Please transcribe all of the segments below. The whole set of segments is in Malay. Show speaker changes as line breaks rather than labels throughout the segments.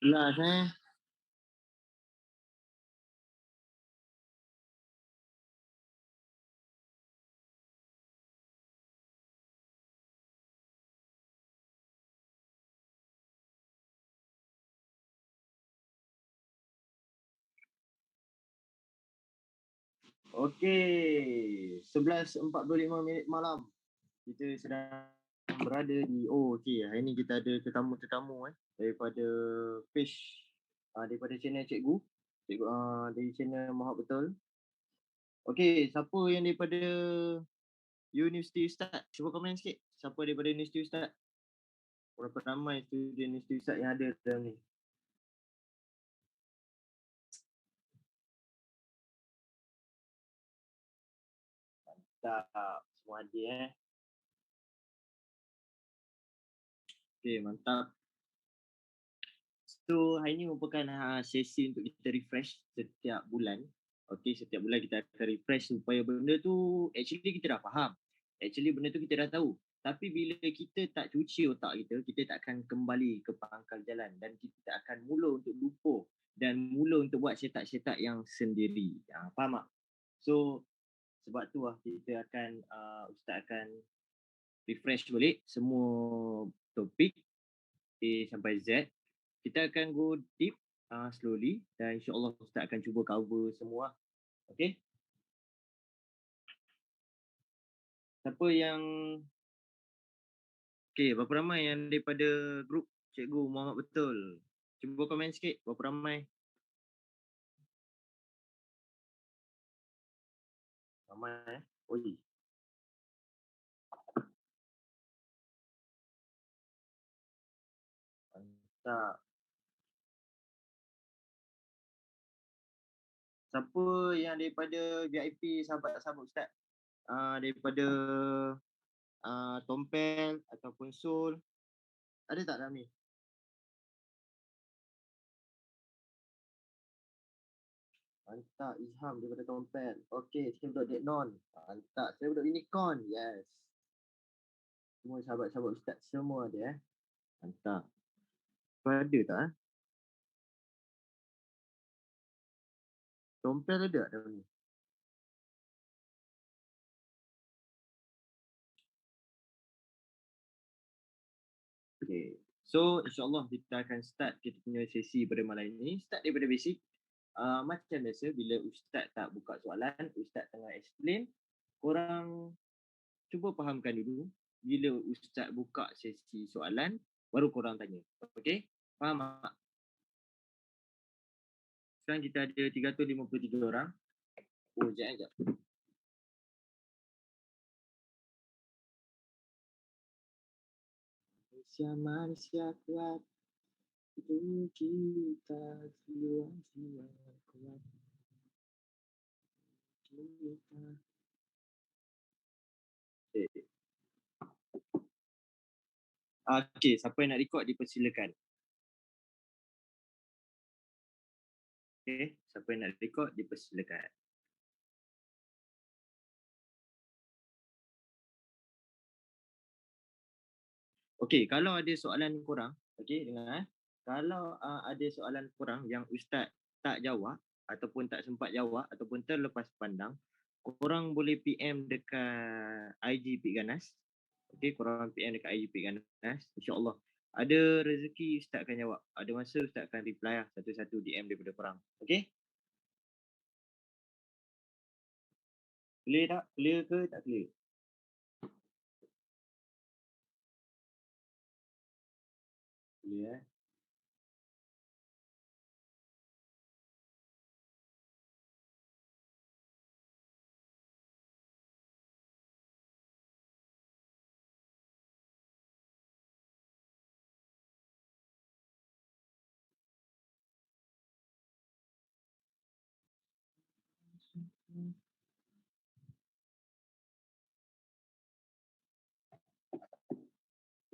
Last Okey, 11:45 malam. Kita sedang berada di hari ni kita ada tetamu-tetamu daripada page daripada channel cikgu. Cikgu dari channel Mohak Betul. Okey, siapa yang daripada Universiti Ustaz? Cuba komen sikit. Siapa daripada Universiti Ustaz? Berapa ramai student Universiti Ustaz yang ada dalam ni? Tak, semua ada Okey, mantap. So, hari ni merupakan sesi untuk kita refresh setiap bulan. Okey, setiap bulan kita akan refresh supaya benda tu actually kita dah faham. Actually benda tu kita dah tahu. Tapi bila kita tak cuci otak kita tak akan kembali ke pangkal jalan dan kita akan mula untuk lupa dan mula untuk buat cetak-cetak yang sendiri. Faham tak? So, sebab tu kita akan, Ustaz akan refresh balik semua topik A sampai Z. Kita akan go deep slowly dan insyaAllah Ustaz akan cuba cover semua. Okay? Siapa yang berapa ramai yang daripada grup Cikgu Muhammad Betul? Cuba komen sikit berapa ramai. Ramai Oi. Mantap. Siapa yang daripada VIP sahabat-sahabat Ustaz? Daripada Tompel ataupun Sol. Ada tak dalam ni? Mantap, Izham daripada Tompel. Okey, saya budak Deknon. Mantap, saya budak Unicorn. Yes. Semua sahabat-sahabat Ustaz semua ada Mantap. Ada tak Tompel ada tak dalam ni? Okay. So, insyaAllah kita akan start kita punya sesi pada malam ini. Start daripada basic. Macam biasa, bila Ustaz tak buka soalan, Ustaz tengah explain, korang cuba fahamkan dulu. Bila Ustaz buka sesi soalan, baru korang tanya. Okay? Faham tak? Sekarang kita ada 353 orang. Oh, sekejap. Manusia kuat. Itu kita jiwa kuat. Okay, siapa yang nak record dipersilakan. Okay, siapa yang nak record dipersilakan. Okay, kalau ada soalan korang, okay, dengar kalau ada soalan korang yang Ustaz tak jawab ataupun tak sempat jawab ataupun terlepas pandang, korang boleh PM dekat IG Pik Ganas. Okay, korang PM dekat IG Pik Ganas. InsyaAllah ada rezeki Ustaz akan jawab. Ada masa Ustaz akan reply satu-satu DM daripada korang. Okay? Clear tak? Clear ke tak clear? Clear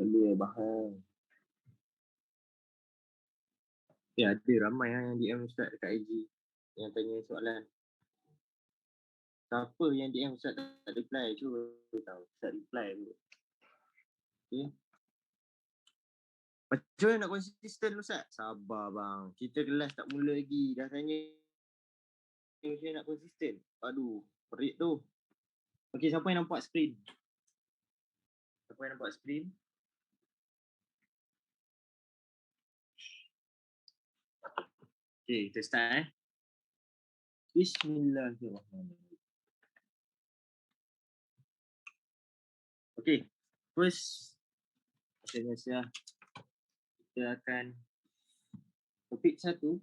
Clear bahang. Ada ramai yang DM Ustaz dekat IG yang tanya soalan. Siapa yang DM Ustaz tak reply? Cuba tahu. Ustaz reply dulu. Okay. Macam mana nak konsisten Ustaz? Sabar bang. Kita kelas tak mula lagi. Dah tanya macam mana nak konsisten. Aduh, perit tu. Okey, siapa yang nampak screen? Siapa yang nampak screen? Okey, kita start Bismillahirrahmanirrahim. Okey, first macam biasa kita akan topik satu.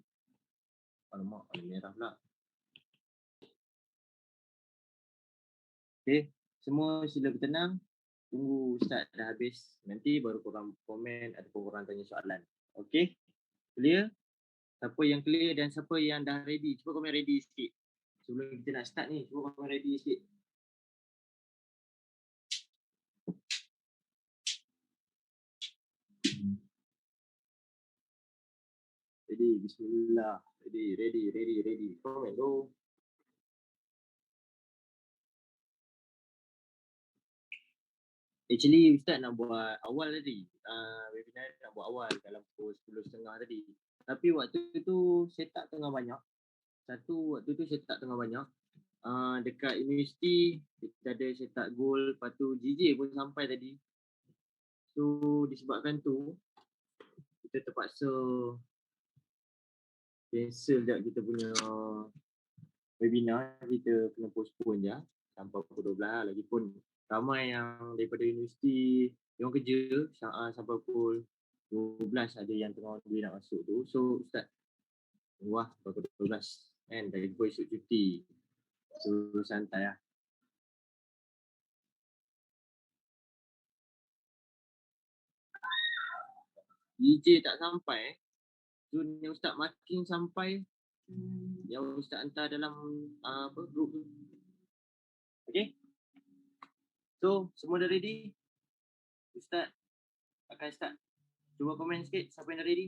Alamak, ada merah pula. Okey, semua sila bertenang. Tunggu Ustaz dah habis. Nanti baru korang komen ataupun korang tanya soalan. Okey, clear? Siapa yang clear dan siapa yang dah ready? Cuba komen ready sikit. Sebelum kita nak start ni, cuba komen ready sikit. Ready, bismillah. Ready. Komen tu. Actually Ustaz nak buat awal tadi. Webinar nak buat awal dalam pukul 10.30 tadi. Tapi waktu tu setup tengah banyak. Waktu tu setup tengah banyak. Dekat universiti kita ada setup goal. Lepas tu JJ pun sampai tadi. So disebabkan tu kita terpaksa cancel sekejap kita punya webinar. Kita kena postpone je sampai pukul 12 lah. Lagipun ramai yang daripada universiti yang kerja sampai pukul 12 ada yang tengah dia nak masuk tu. So Ustaz wah pukul 12 kan, dari pukul esok cuti. So santai lah. DJ tak sampai so yang Ustaz marking sampai yang Ustaz hantar dalam group tu. Okay, so semua dah ready? Ustaz akan start. Cuba komen sikit siapa yang dah ready.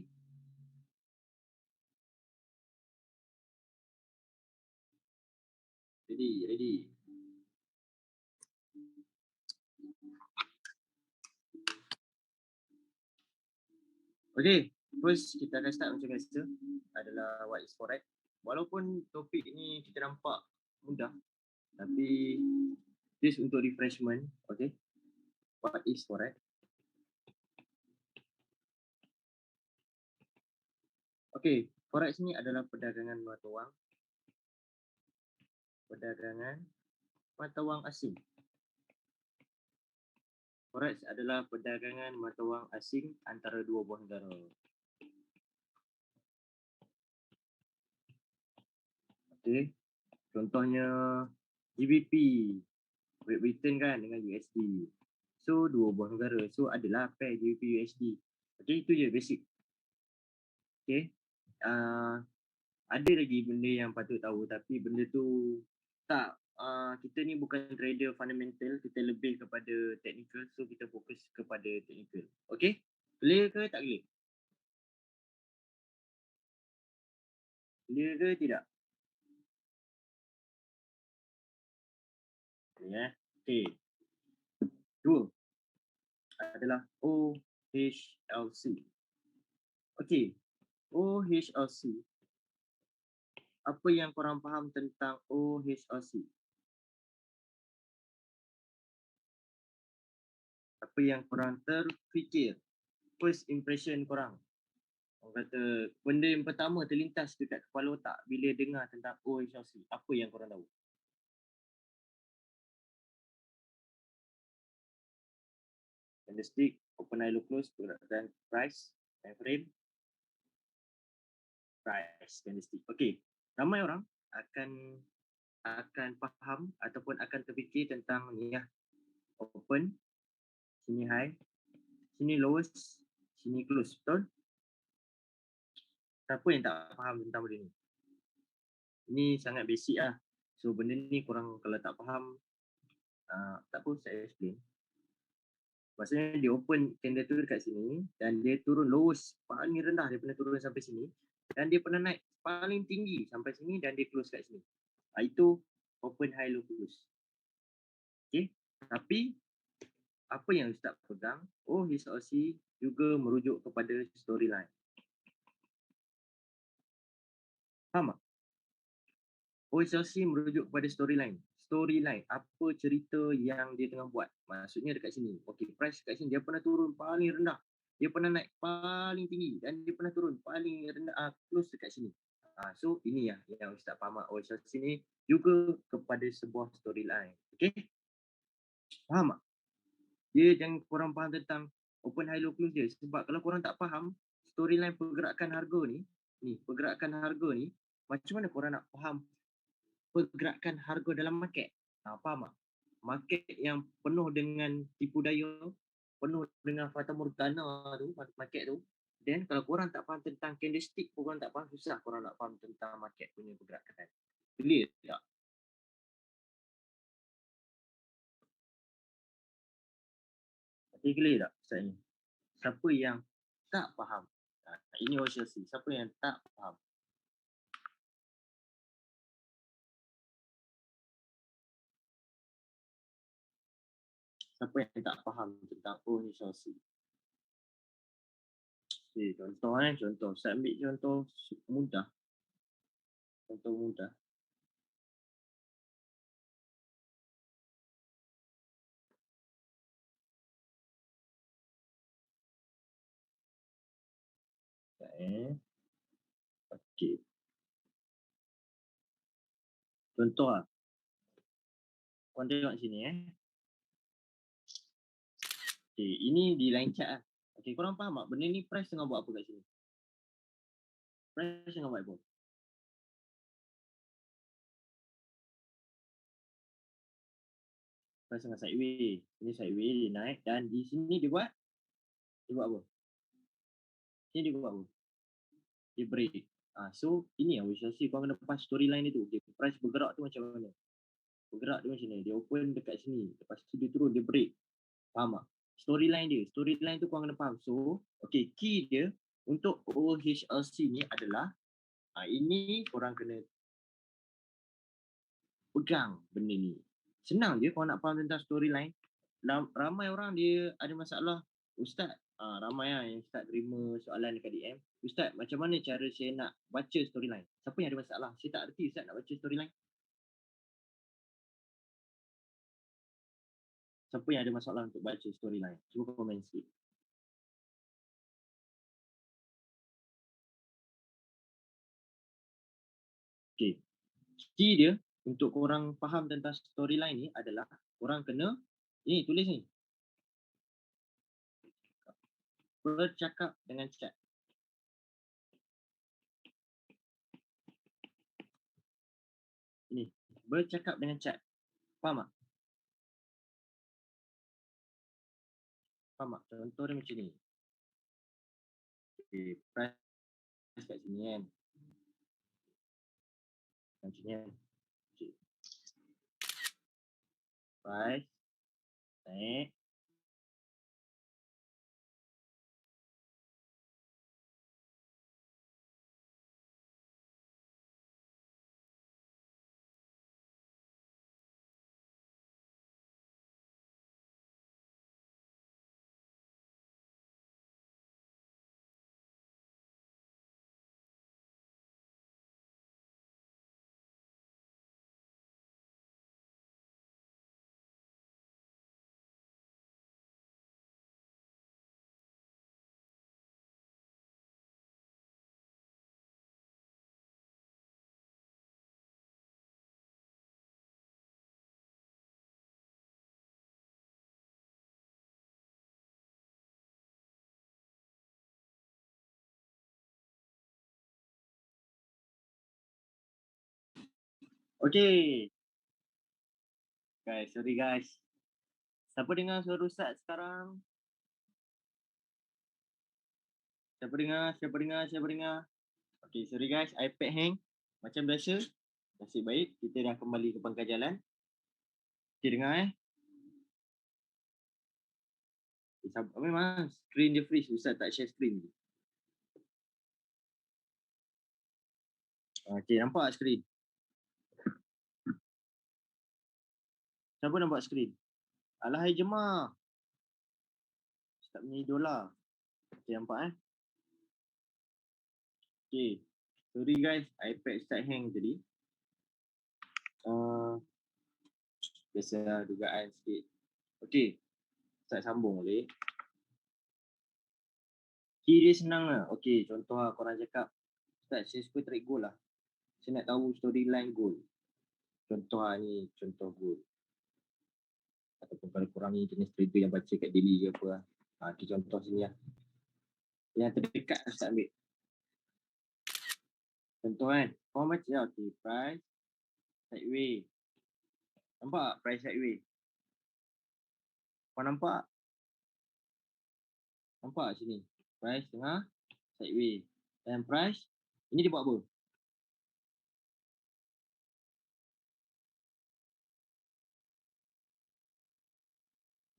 Ready. Okay, first kita akan start macam biasa adalah what is forex. Walaupun topik ni kita nampak mudah, tapi this untuk refreshment. Okay, what is forex? Okay, forex ni adalah perdagangan mata wang. Perdagangan mata wang asing. Forex adalah perdagangan mata wang asing antara dua buah negara. Okay, contohnya GBP, Great Britain kan dengan USD. So dua buah negara. So adalah pair GBP USD. Okay, itu je basic. Okay, ada lagi benda yang patut tahu tapi benda tu tak. Kita ni bukan trader fundamental, kita lebih kepada technical. So kita fokus kepada technical. Okay, clear ke tak clear? Clear ke tidak? Okay. Dua adalah OHLC. Okay, OHLC. Apa yang korang faham tentang OHLC? Apa yang korang terfikir? First impression korang. Orang kata benda yang pertama terlintas dekat kepala otak bila dengar tentang OHLC. Apa yang korang tahu? Candlestick, open high low close, dan price, time frame, price, candlestick. Okay, ramai orang akan faham ataupun akan terfikir tentang ni lah. Open, sini high, sini lowest, sini close, betul? Siapa yang tak faham tentang benda ni? Ini sangat basic lah. So benda ni korang kalau tak faham, tak apa saya explain. Maksudnya dia open candle tu dekat sini dan dia turun lowest paling rendah daripada turun sampai sini dan dia pernah naik paling tinggi sampai sini dan dia close kat sini. Itu open high low close. Okay, tapi apa yang Ustaz pegang, OHLC juga merujuk kepada storyline. Faham tak? OHLC merujuk kepada storyline. Storyline, apa cerita yang dia tengah buat. Maksudnya dekat sini. Okey, price dekat sini dia pernah turun paling rendah. Dia pernah naik paling tinggi dan dia pernah turun paling rendah, close dekat sini. So ini yang Ustaz faham. OHLC ni juga kepada sebuah storyline. Okey? Faham tak? Dia jangan korang faham tentang open high low close dia. Sebab kalau korang tak faham storyline pergerakan harga ni pergerakan harga ni, macam mana korang nak faham pergerakan harga dalam market? Faham tak? Market yang penuh dengan tipu daya, penuh dengan fata morgana tu, market tu. Then kalau korang tak faham tentang candlestick, korang tak faham, susah korang nak faham tentang market punya pergerakan. Clear tak? Clear tak Ustaz ni? Siapa yang tak faham? Ini OCLC. Siapa yang tak faham? Siapa yang tak faham tentang OCLC? Okay, contoh contoh. Saya ambil contoh mudah. Contoh mudah. Okay. Contoh lah. Korang tengok sini Okay, ini di line chart lah. Okay, korang faham tak? Benda ni price tengah buat apa kat sini? Price tengah buat apa? Price tengah sideways. Ini sideways, dia naik. Dan di sini dia buat apa? Sini dia buat apa? Dia break. So, ini yang we shall see. Korang kena pass storyline dia tu. Okay, price bergerak tu macam mana? Bergerak dia macam ni. Dia open dekat sini. Lepas tu dia turun, dia break. Faham tak? Storyline dia. Storyline tu korang kena faham. So, okay, key dia untuk OHLC ni adalah ini korang kena pegang benda ni. Senang je korang nak faham tentang storyline. Ramai orang dia ada masalah. Ustaz, ramai lah yang Ustaz terima soalan dekat DM. Ustaz, macam mana cara saya nak baca storyline? Siapa yang ada masalah? Saya tak erti Ustaz nak baca storyline. Siapa yang ada masalah untuk baca storyline? Cuba komen sikit. Okay. Key dia untuk korang faham tentang storyline ni adalah korang kena, ni tulis ni, bercakap dengan chat. Ni, bercakap dengan chat. Faham tak? Faham tak? Contoh dia macam ni. Okay, price kat sini kan. Macam ni kan. Okay. Price naik. Okay. Guys, sorry guys. Siapa dengar suara Ustaz sekarang? Siapa dengar? Siapa dengar? Siapa dengar? Okay, sorry guys. iPad hang. Macam biasa. Nasib baik. Kita dah kembali ke pangkal jalan. Okay, dengar Memang screen dia freeze. Ustaz tak share screen. Okay, nampak screen? Siapa nampak screen? Alahai jemaah. Ustaz punya idola. Okay, nampak Okay. Sorry guys, iPad Ustaz hang tadi. Biasa dugaan sikit. Okay. Ustaz sambung boleh. Key dia senang lah. Okay, contoh lah korang cakap, Ustaz, saya suka tarik goal lah. Saya nak tahu storyline goal. Contoh lah ni, contoh goal. Ataupun kalau korang ni jenis trader yang baca kat daily ke apa lah. Okay, contoh sini lah. Yang terdekat Ustaz ambil. Contoh kan, korang baca lah. Okay, price, sideways. Nampak tak price sideways? Korang nampak? Nampak sini? Price tengah, sideways. Dan price, ini dia buat apa?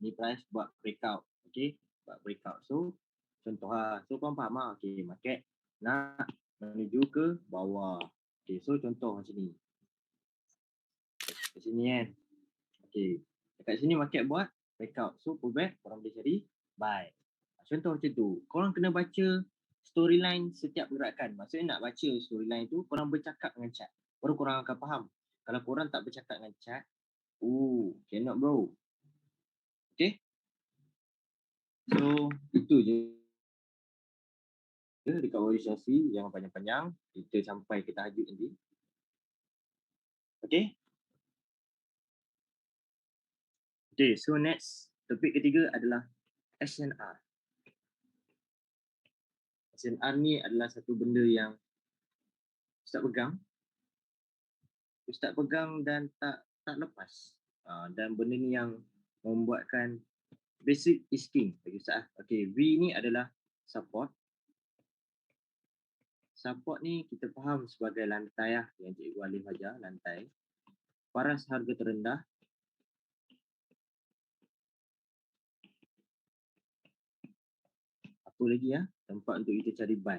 Ni price buat breakout. Okay, buat breakout. So, contoh lah. So, korang faham lah. Okay, market nak menuju ke bawah. Okay, so contoh macam ni. Kat sini kan. Okay, dekat sini market buat breakout. So, pullback, korang boleh cari buy. Contoh macam tu. Korang kena baca storyline setiap pergerakan. Maksudnya nak baca storyline tu, korang bercakap dengan chart. Baru korang akan faham. Kalau korang tak bercakap dengan chart, cannot bro. Okay. So, itu je dekat visualisasi yang panjang-panjang. Kita sampai ke tahajud nanti. Okay. Okay, so next topik ketiga adalah SNR. SNR ni adalah satu benda yang Ustaz pegang. Ustaz pegang dan tak lepas. Dan benda ni yang membuatkan basic is king bagi Ustaz. Okay, V ni adalah support. Support ni kita faham sebagai lantai lah, yang Cikgu Alif ajar, lantai. Paras harga terendah. Apa lagi ya? Tempat untuk kita cari buy.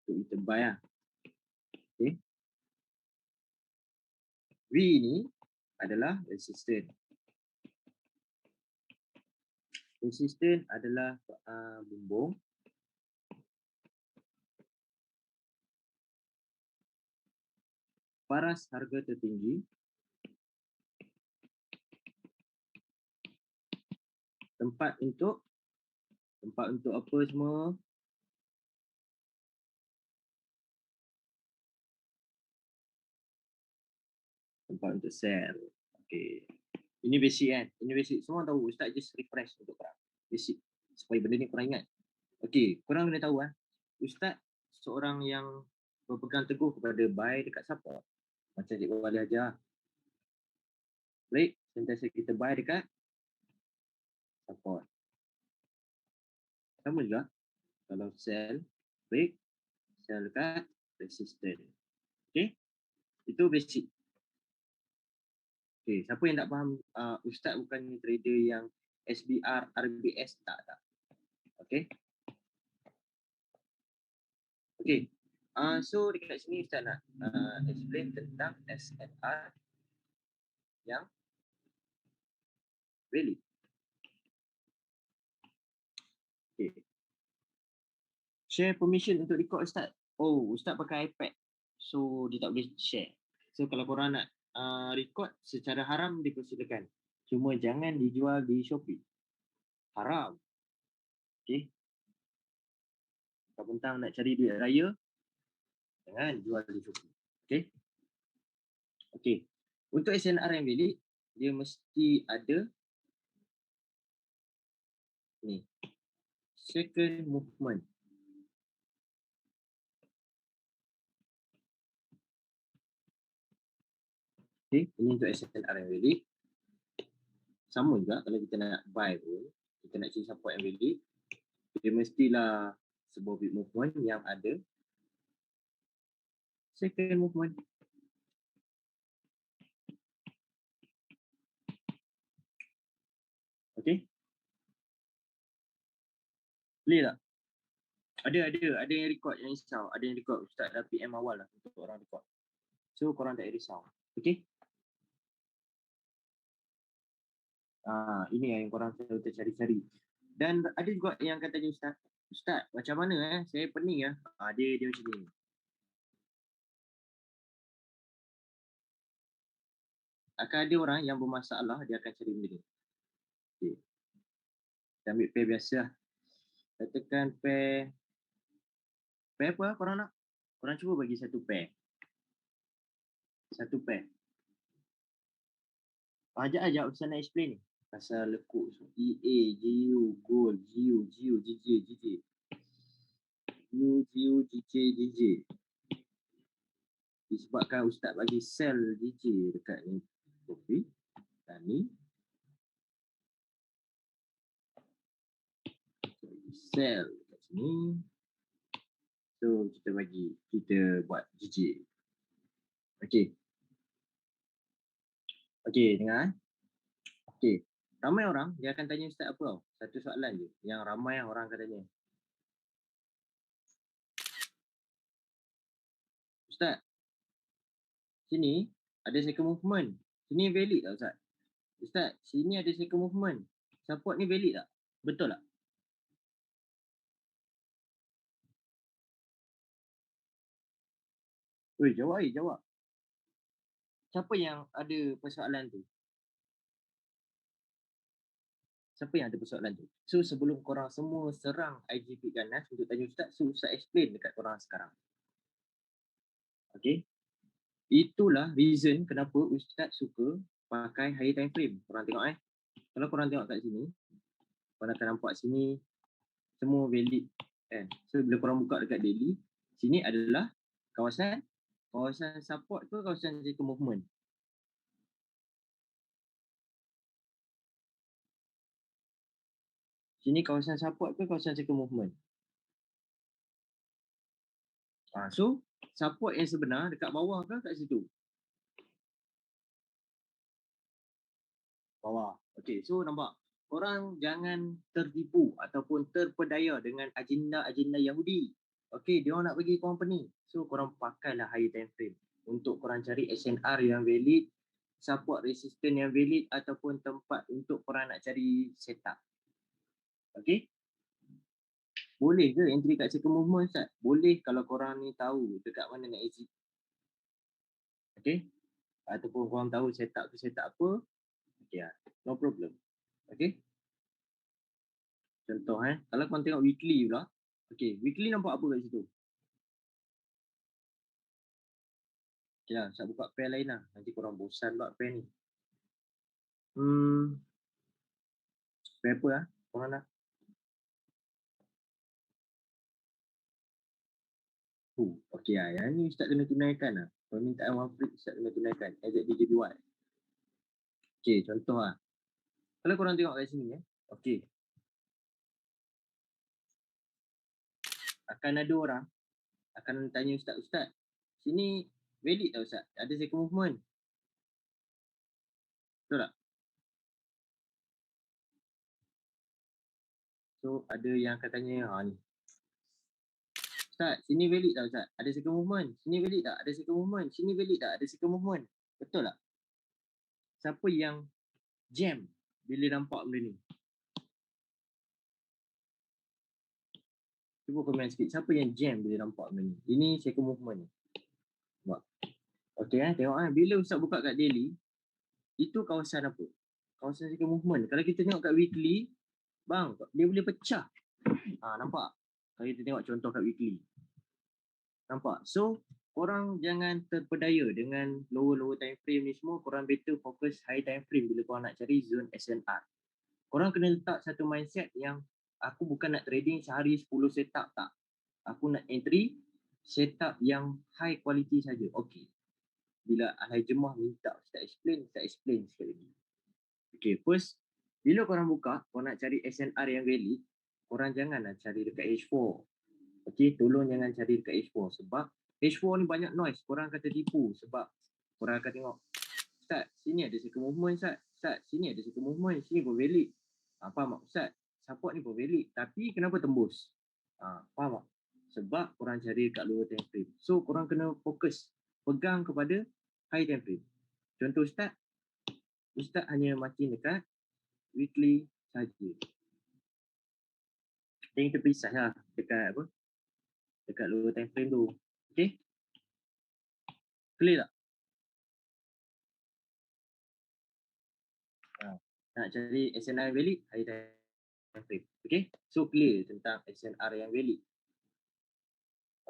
Untuk kita buy lah. Okay. V ni adalah resistance. Resistance adalah bumbung. Paras harga tertinggi. Tempat untuk apa semua? Tempat untuk sell. Okay. Ini basic kan? Ini basic. Semua tahu. Ustaz just refresh untuk korang. Basic. Supaya benda ni korang ingat. Okay. Korang kena tahu kan? Ustaz seorang yang berpegang teguh kepada buy dekat support. Macam Cikgu Wali ajar. Baik. Sentiasa kita buy dekat support. Sama juga. Kalau sell, break, sell dekat resistance. Okay. Itu basic. Okay, siapa yang tak faham, Ustaz bukan trader yang SBR, RBS, tak. Okay. Okay. So dekat sini Ustaz nak explain tentang SNR yang valid. Okay. Share permission untuk record Ustaz. Ustaz pakai iPad. So dia tak boleh share. So kalau korang nak record secara haram dipersilakan. Cuma jangan dijual di Shopee. Haram. Okay. Kalau bentang nak cari duit raya, jangan jual di Shopee. Okay. Okay. Untuk SNR yang valid, dia mesti ada ni. Second movement. Okay. Ini untuk SNR yang valid. Sama juga kalau kita nak buy pun, kita nak cari support yang valid, dia mestilah sebuah big movement yang ada second movement. Okay. Boleh tak? Ada yang record yang risau. Ada yang record Ustaz dah PM awal lah untuk orang record. So korang tak risau. Okay. Ini yang korang selalu tercari-cari. Dan ada juga yang kata tanya Ustaz, Ustaz macam mana saya pening dia macam ni. Akan ada orang yang bermasalah, dia akan cari benda ni. Okay. Kita ambil pair biasa lah. Katakan pair apa korang nak? Korang cuba bagi satu pair. Satu pair. Ajak Ustaz nak explain ni. Pasal lekuk. EA, GU, Gold, GU, GJ, GJ. GU, GJ, GJ. Disebabkan Ustaz bagi sel DJ dekat ni kopi dan ni sel dekat sini, so kita buat DJ. Okey dengar. Okey, ramai orang dia akan tanya Ustaz apa tau, satu soalan je yang ramai orang akan tanya, Ustaz sini ada circle movement, sini valid tak Ustaz? Ustaz sini ada circle movement, support ni valid tak? Betul tak? Oi, jawab. Siapa yang ada persoalan tu? Siapa yang ada persoalan tu? So sebelum korang semua serang IGP Ganas untuk tanya Ustaz, so Ustaz explain dekat korang sekarang. Okay? Itulah reason kenapa Ustaz suka pakai higher time frame. Korang tengok Kalau korang tengok kat sini, korang akan nampak sini semua valid kan. So bila korang buka dekat daily, sini adalah kawasan support ke kawasan circle movement. Sini kawasan support ke kawasan circle movement. So support yang sebenar dekat bawah ke kat situ? Bawah. Okay, so nampak. Korang jangan tertipu ataupun terpedaya dengan agenda-agenda Yahudi. Okay, dia orang nak bagi korang pening. So, korang pakailah higher time frame untuk korang cari SNR yang valid, support resistance yang valid ataupun tempat untuk korang nak cari setup. Okay? Boleh ke entry kat circle movement, Ustaz? Boleh kalau korang ni tahu dekat mana nak exit. Okay? Ataupun korang tahu setup tu setup apa. Okay lah. No problem. Okay? Contoh kalau korang tengok weekly pula. Okay, weekly nampak apa kat situ? Okay lah, saya buka pair lain lah. Nanti korang bosan pula pair ni. Pair apa lah korang nak? Okay lah, yang ni Ustaz kena tunaikan lah. Permintaan Wafrik Ustaz kena tunaikan. AZDJBY. Okay, contoh lah. Kalau korang tengok kat sini okay. Akan ada orang akan tanya Ustaz, sini valid tak Ustaz? Ada circle movement. Betul tak? So, ada yang akan tanya, ni. Ustaz, sini valid tak Ustaz? Ada circle movement. Sini valid tak? Ada circle movement. Sini valid tak? Ada circle movement. Betul tak? Siapa yang jam bila nampak benda ni? Cuba komen sikit. Siapa yang jam bila nampak benda ni? Ini circle movement ni. Nampak? Okay tengok bila Ustaz buka kat daily, itu kawasan apa? Kawasan circle movement. Kalau kita tengok kat weekly, bang, dia boleh pecah. Nampak? Kalau kita tengok contoh kat weekly. Nampak? So, korang jangan terpedaya dengan lower time frame ni semua. Korang better fokus high time frame bila korang nak cari zone SNR. Korang kena letak satu mindset yang aku bukan nak trading sehari 10 setup tak. Aku nak entry setup yang high quality saja. Okay. Bila Alai Jemah minta Ustaz explain sekali lagi. Okay, first, bila korang buka, korang nak cari SNR yang valid, korang janganlah cari dekat H4. Okay, tolong jangan cari dekat H4 sebab H4 ni banyak noise. Korang akan tertipu sebab korang akan tengok, Ustaz, sini ada circle movement Ustaz. Ustaz, sini ada circle movement. Sini pun valid. Faham tak Ustaz? Support ni pun valid. Tapi kenapa tembus? Faham tak? Sebab korang cari dekat lower time frame. So, korang kena fokus. Pegang kepada high time frame. Contoh Ustaz hanya marking dekat weekly saja. Yang terpisah lah dekat apa? Dekat lower time frame tu. Okay? Clear tak? Nak cari SNR yang valid, higher time frame. Okay? So clear tentang SNR yang valid.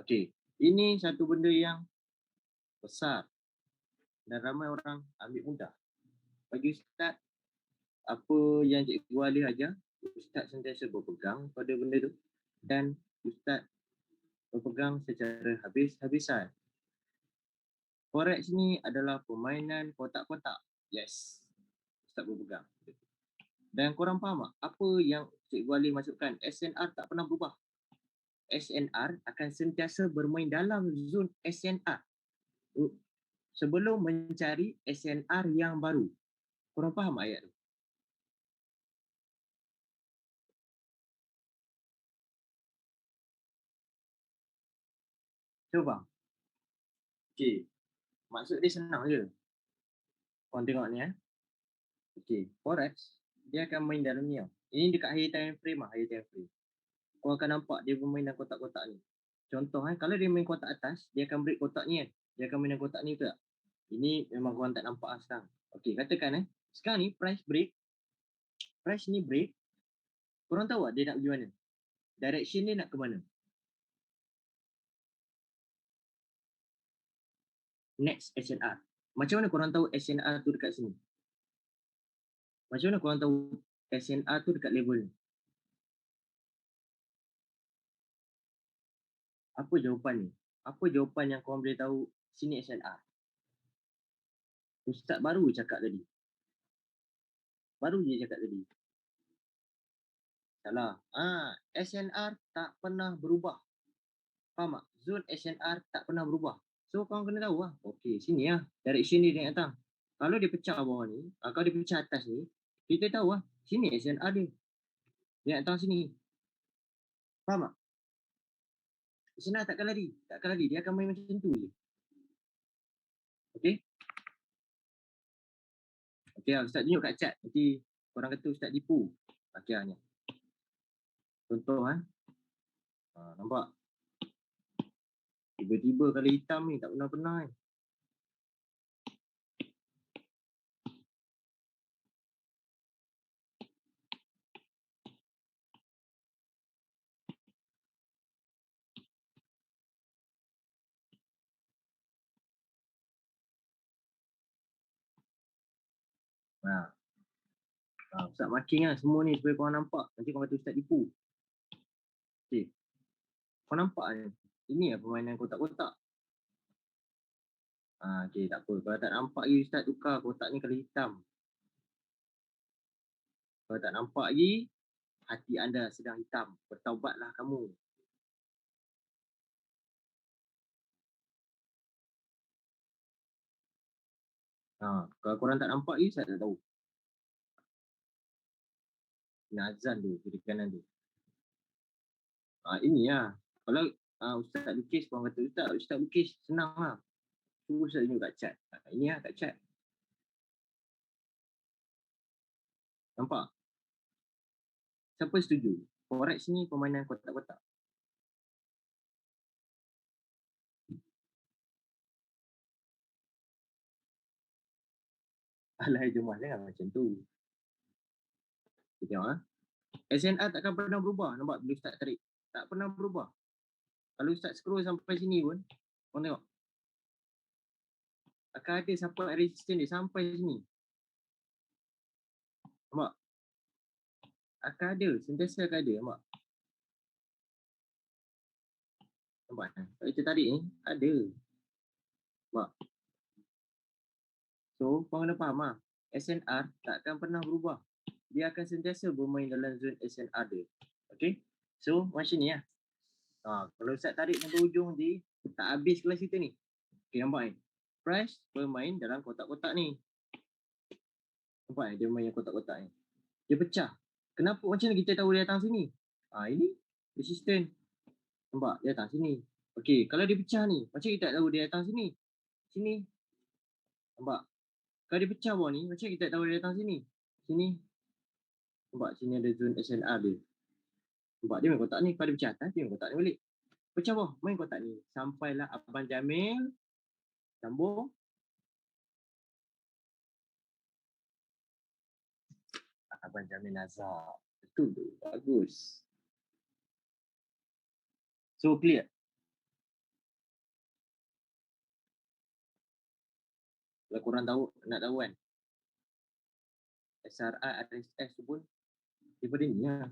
Okay. Ini satu benda yang besar dan ramai orang ambil mudah. Bagi Ustaz, apa yang Cikgu Ali ajar, Ustaz sentiasa berpegang pada benda tu dan Ustaz berpegang secara habis-habisan. Forex ni adalah permainan kotak-kotak. Yes. Ustaz berpegang. Dan korang faham tak? Apa yang Cikgu Ali masukkan? SNR tak pernah berubah. SNR akan sentiasa bermain dalam zon SNR. Sebelum mencari SNR yang baru. Korang faham ayat tu? Cuba. Okay. Maksud dia senang je. Korang tengok ni Okay. Forex, dia akan main dalam ni. Ini dekat higher time frame lah. Higher time frame. Korang akan nampak dia bermain dalam kotak-kotak ni. Contoh kalau dia main kotak atas, dia akan break kotak ni kan. Dia akan main dalam kotak ni tak? Ini memang korang tak nampak lah sekarang. Okay, katakan sekarang ni price break. Price ni break. Korang tahu tak dia nak pergi mana? Direction dia nak ke mana? Next SNR. Macam mana korang tahu SNR tu dekat sini? Macam mana korang tahu SNR tu dekat level ni? Apa jawapan ni? Apa jawapan yang korang boleh tahu sini SNR? Ustaz baru cakap tadi. Baru je cakap tadi. Salah. SNR tak pernah berubah. Faham tak? Zone SNR tak pernah berubah. So, korang kena tahu lah. Okay, sini lah. Direction dia nak datang. Kalau dia pecah bawah ni, kalau dia pecah atas ni, kita tahu lah. Sini SNR dia. Dia nak datang sini. Faham tak? SNR takkan lari. Takkan lari. Dia akan main macam tu je. Okay? Okay lah. Ustaz tunjuk kat chat. Nanti korang kata Ustaz tipu. Okay lah ni. Contoh nampak? Tiba-tiba kalau hitam ni tak pernah-pernah kan. Ustaz marking lah semua ni supaya korang nampak. Nanti korang kata Ustaz tipu. Okay. Korang nampak ni? Ini lah permainan kotak-kotak. Okay, tak apa. Kalau tak nampak lagi Ustaz tukar kotak ni kalau hitam. Kalau tak nampak lagi, hati anda sedang hitam. Bertaubatlah kamu. Kalau korang tak nampak lagi, Ustaz tak tahu. Ini azan tu, kiri kanan tu. Ini lah. Kalau Ustaz lukis, korang kata Ustaz lukis senang lah. Cuba Ustaz tunjuk kat chat. Ini lah kat chat. Nampak? Siapa setuju? Forex ni permainan kotak-kotak. Alahai Jumat jangan macam tu. Kita tengok SNR takkan pernah berubah. Nampak bila Ustaz tarik? Tak pernah berubah. Kalau Ustaz scroll sampai sini pun, korang tengok. Akan ada support resistance dia sampai sini. Nampak? Akan ada. Sentiasa akan ada. Nampak? Nampak? Kalau kita tarik ni, ada. Nampak? So, korang kena faham lah. SNR takkan pernah berubah. Dia akan sentiasa bermain dalam zone SNR dia. Okay? So, macam ni lah. Kalau Ustaz tarik sampai ujung nanti, tak habis kelas kita ni. Okay, nampak ni? Price bermain dalam kotak-kotak ni. Nampak ni? Dia main kotak-kotak ni. Dia pecah. Kenapa? Macam mana kita tahu dia datang sini? Ini resistant. Nampak? Dia datang sini. Okay, kalau dia pecah ni, macam kita tak tahu dia datang sini? Sini. Nampak? Kalau dia pecah bawah ni, macam kita tak tahu dia datang sini? Sini. Nampak sini ada zone SNR dia. Nampak dia main kotak ni. Kalau dia pecah atas, dia main kotak ni balik. Pecah bawah, main kotak ni. Sampailah Abang Jamil. Sambung. Abang Jamil Nazar. Betul tu. Bagus. So, clear? Kalau korang tahu, nak tahu kan, SRI, RSS tu pun daripada ni lah.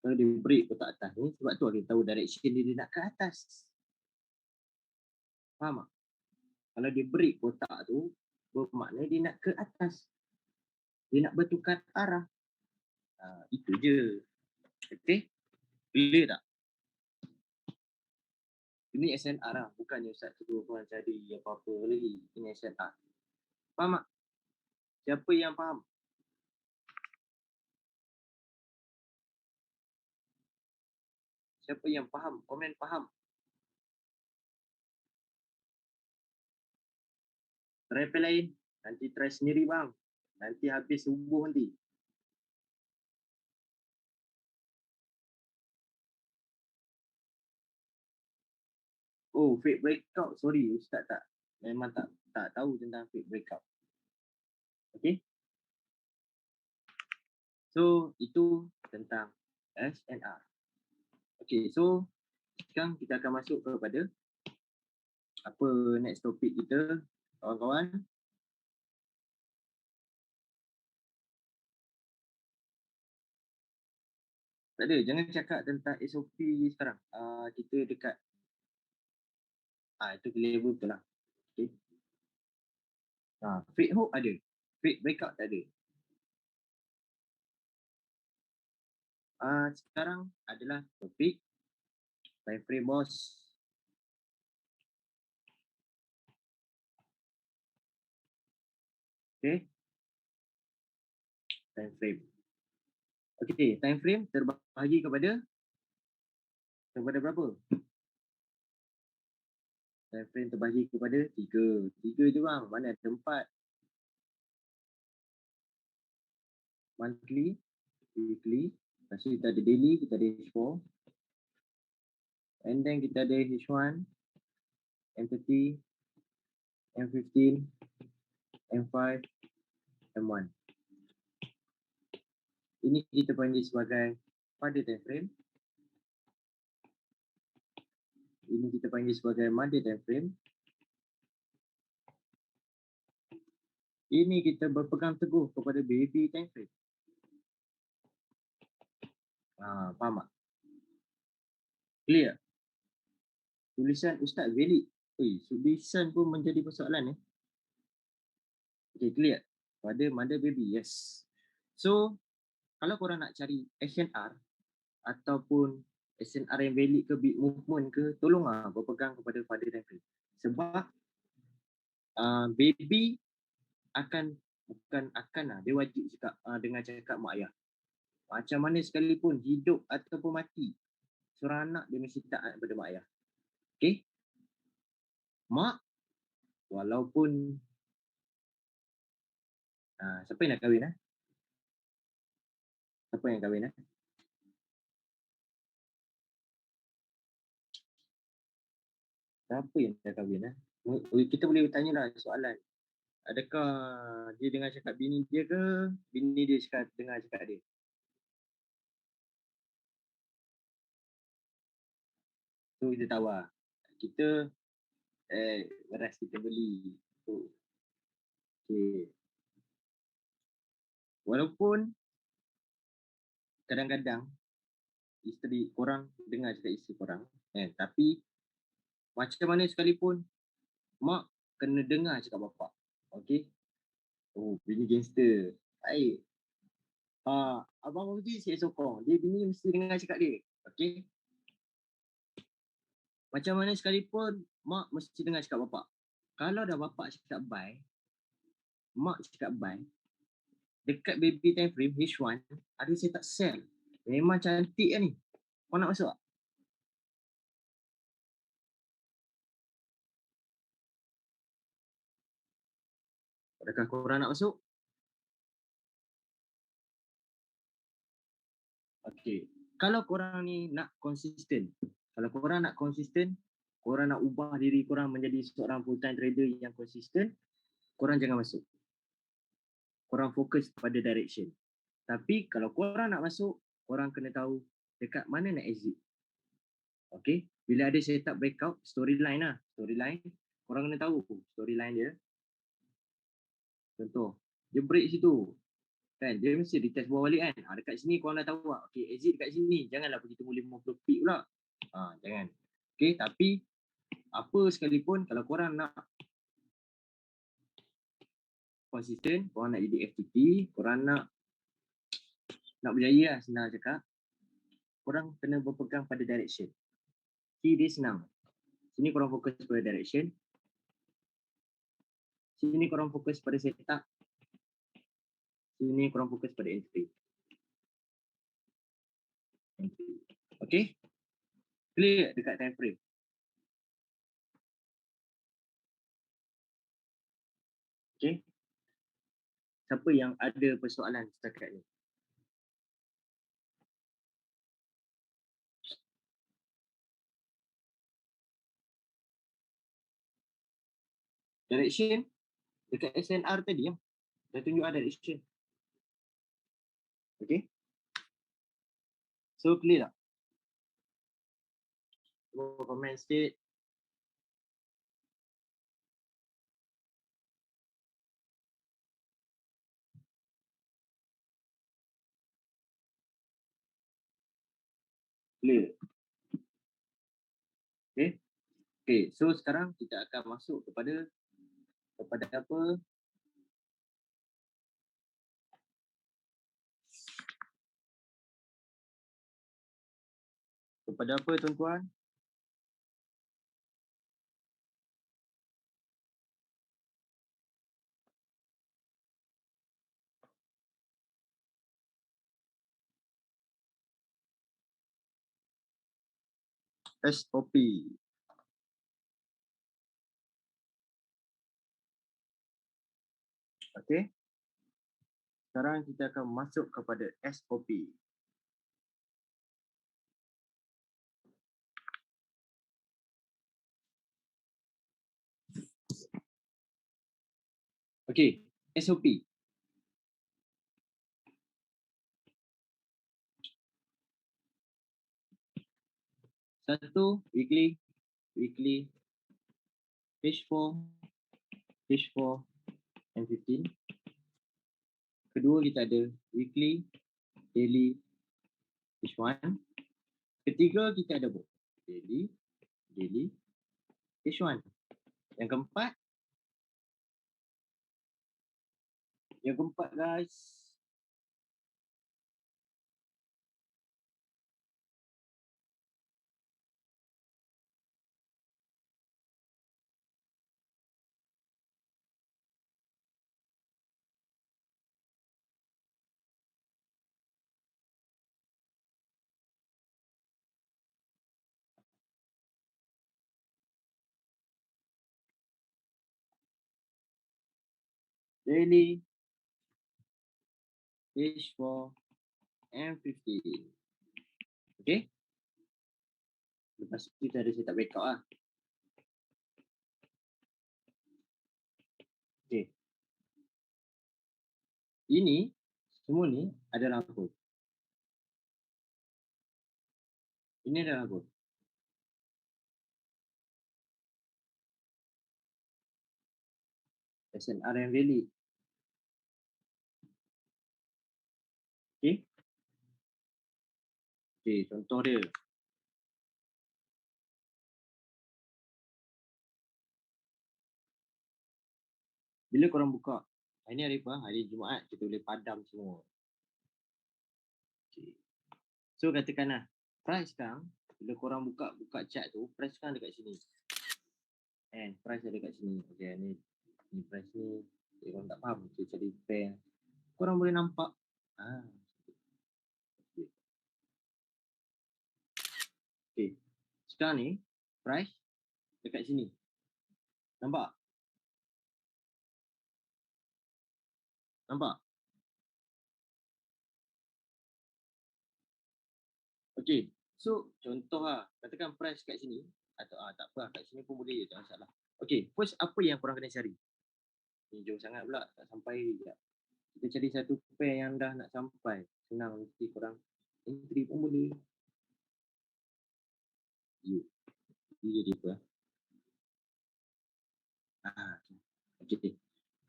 Kalau dia break kotak atas ni, sebab tu kita tahu direction dia nak ke atas. Faham tak? Kalau dia break kotak tu, bermakna dia nak ke atas. Dia nak bertukar arah. Itu je. Okay? Clear tak? Ini SNR lah. Bukannya Ustaz suruh korang cari apa-apa lagi. Ini SNR. Faham tak? Siapa yang faham? Siapa yang faham? Komen faham. Try plan lain. Nanti try sendiri bang. Nanti habis subuh nanti. Oh, fake breakout. Sorry, Ustaz memang tak tahu tentang fake breakout. Okay? So, itu tentang SNR. Okay, so sekarang kita akan masuk kepada apa next topik kita, kawan-kawan. Tak ada, jangan cakap tentang SOP sekarang. Kita dekat itu level betul lah. Okay. Fake hook ada. Fake breakout tak ada. Sekarang adalah topik time frame bos. Okay. Time frame. Okay, time frame terbahagi kepada berapa? Time frame terbahagi kepada 3. 3 je bang. Mana ada 4? Monthly, weekly. Lepas tu kita ada daily, kita ada H4. And then kita ada H1, M30, M15, M5, M1. Ini kita panggil sebagai pada time frame. Ini kita panggil sebagai mother time frame. Ini kita berpegang teguh kepada baby time frame. Faham tak? Clear? Tulisan Ustaz valid. Tulisan pun menjadi persoalan. Okay, clear? Pada mother baby, yes. So, kalau korang nak cari SNR ataupun SNR yang valid ke big movement ke, tolonglah berpegang kepada father time frame. Sebab baby dia wajib cakap dengan cakap mak ayah. Macam mana sekalipun hidup ataupun mati, seorang anak dia mesti taat kepada mak ayah. Okay? Mak, walaupun siapa yang nak kahwin? Siapa yang kahwin? Siapa yang dah kahwin? Kita boleh bertanyalah soalan. Adakah dia dengar cakap bini dia ke? Bini dia dengar cakap dia? So kita tahu lah. Kita beras kita beli. So, okay. Walaupun kadang-kadang isteri korang dengar cakap isteri korang, tapi macam mana sekalipun mak kena dengar cakap bapak. Okay? Oh, bini gangster. Baik. Abang Uji siap sokong. Dia bini mesti dengar cakap dia. Okay? Macam mana sekalipun mak mesti dengar cakap bapak. Kalau dah bapak cakap bye, mak cakap bye, dekat baby time frame H1 ada saya tak sell. Memang cantik kan ni. Kau nak masuk tak? Adakah korang nak masuk? Okay. Kalau korang ni nak konsisten, korang nak ubah diri korang menjadi seorang full time trader yang konsisten, korang jangan masuk. Korang fokus pada direction. Tapi kalau korang nak masuk, korang kena tahu dekat mana nak exit. Okay. Bila ada setup breakout, storyline lah. Storyline, korang kena tahu storyline dia. Contoh, dia break situ. Kan, dia mesti retest bawah balik kan. Dekat sini korang dah tahu lah. Okay, exit dekat sini. Janganlah pergi tunggu 50 pip pula. Jangan. Okay, tapi apa sekalipun kalau korang nak konsisten, korang nak jadi FTT, korang nak berjaya lah senang cakap, korang kena berpegang pada direction. Dia senang. Sini korang fokus pada direction. Sini korang fokus pada setup. Sini korang fokus pada entry. Okay? Clear dekat time frame. Okay? Siapa yang ada persoalan setakat ni? Direction dekat SNR tadi yang dah tunjuk ada direction. Okay? So clear tak? Cuba komen sikit. Clear. Okay? Okay, so sekarang kita akan masuk kepada apa? Kepada apa tuan-tuan? SOP. Okay. Sekarang kita akan masuk kepada SOP. Okay, SOP. Satu, weekly, page 4, and 15. Kedua kita ada weekly, daily, page 1. Ketiga kita ada daily, page 1. Yang keempat guys, daily, page 4, and 15. Okay. Lepas tu kita ada setup breakout lah. Okay. Ini, semua ni adalah apa? Ini adalah apa? SNR yang valid. Okay. Okay, contoh dia. Bila korang buka, hari ni hari apa? Hari Jumaat, kita boleh padam semua. Okay. So katakanlah, price sekarang, bila korang buka chart tu, price sekarang dekat sini. And price ada dekat sini. Okay, ni price ni, korang tak faham, kita cari pair. Korang boleh nampak. Okay. Sekarang ni, price dekat sini. Nampak? Nampak? Okay, so contoh lah, katakan price kat sini atau tak apa, kat sini pun boleh je, tak masalah. Okay, first apa yang korang kena cari? Ni jauh sangat pula, tak sampai sekejap. Kita cari satu pair yang dah nak sampai. Senang, nanti korang entry pun boleh. You jadi apa? Okay.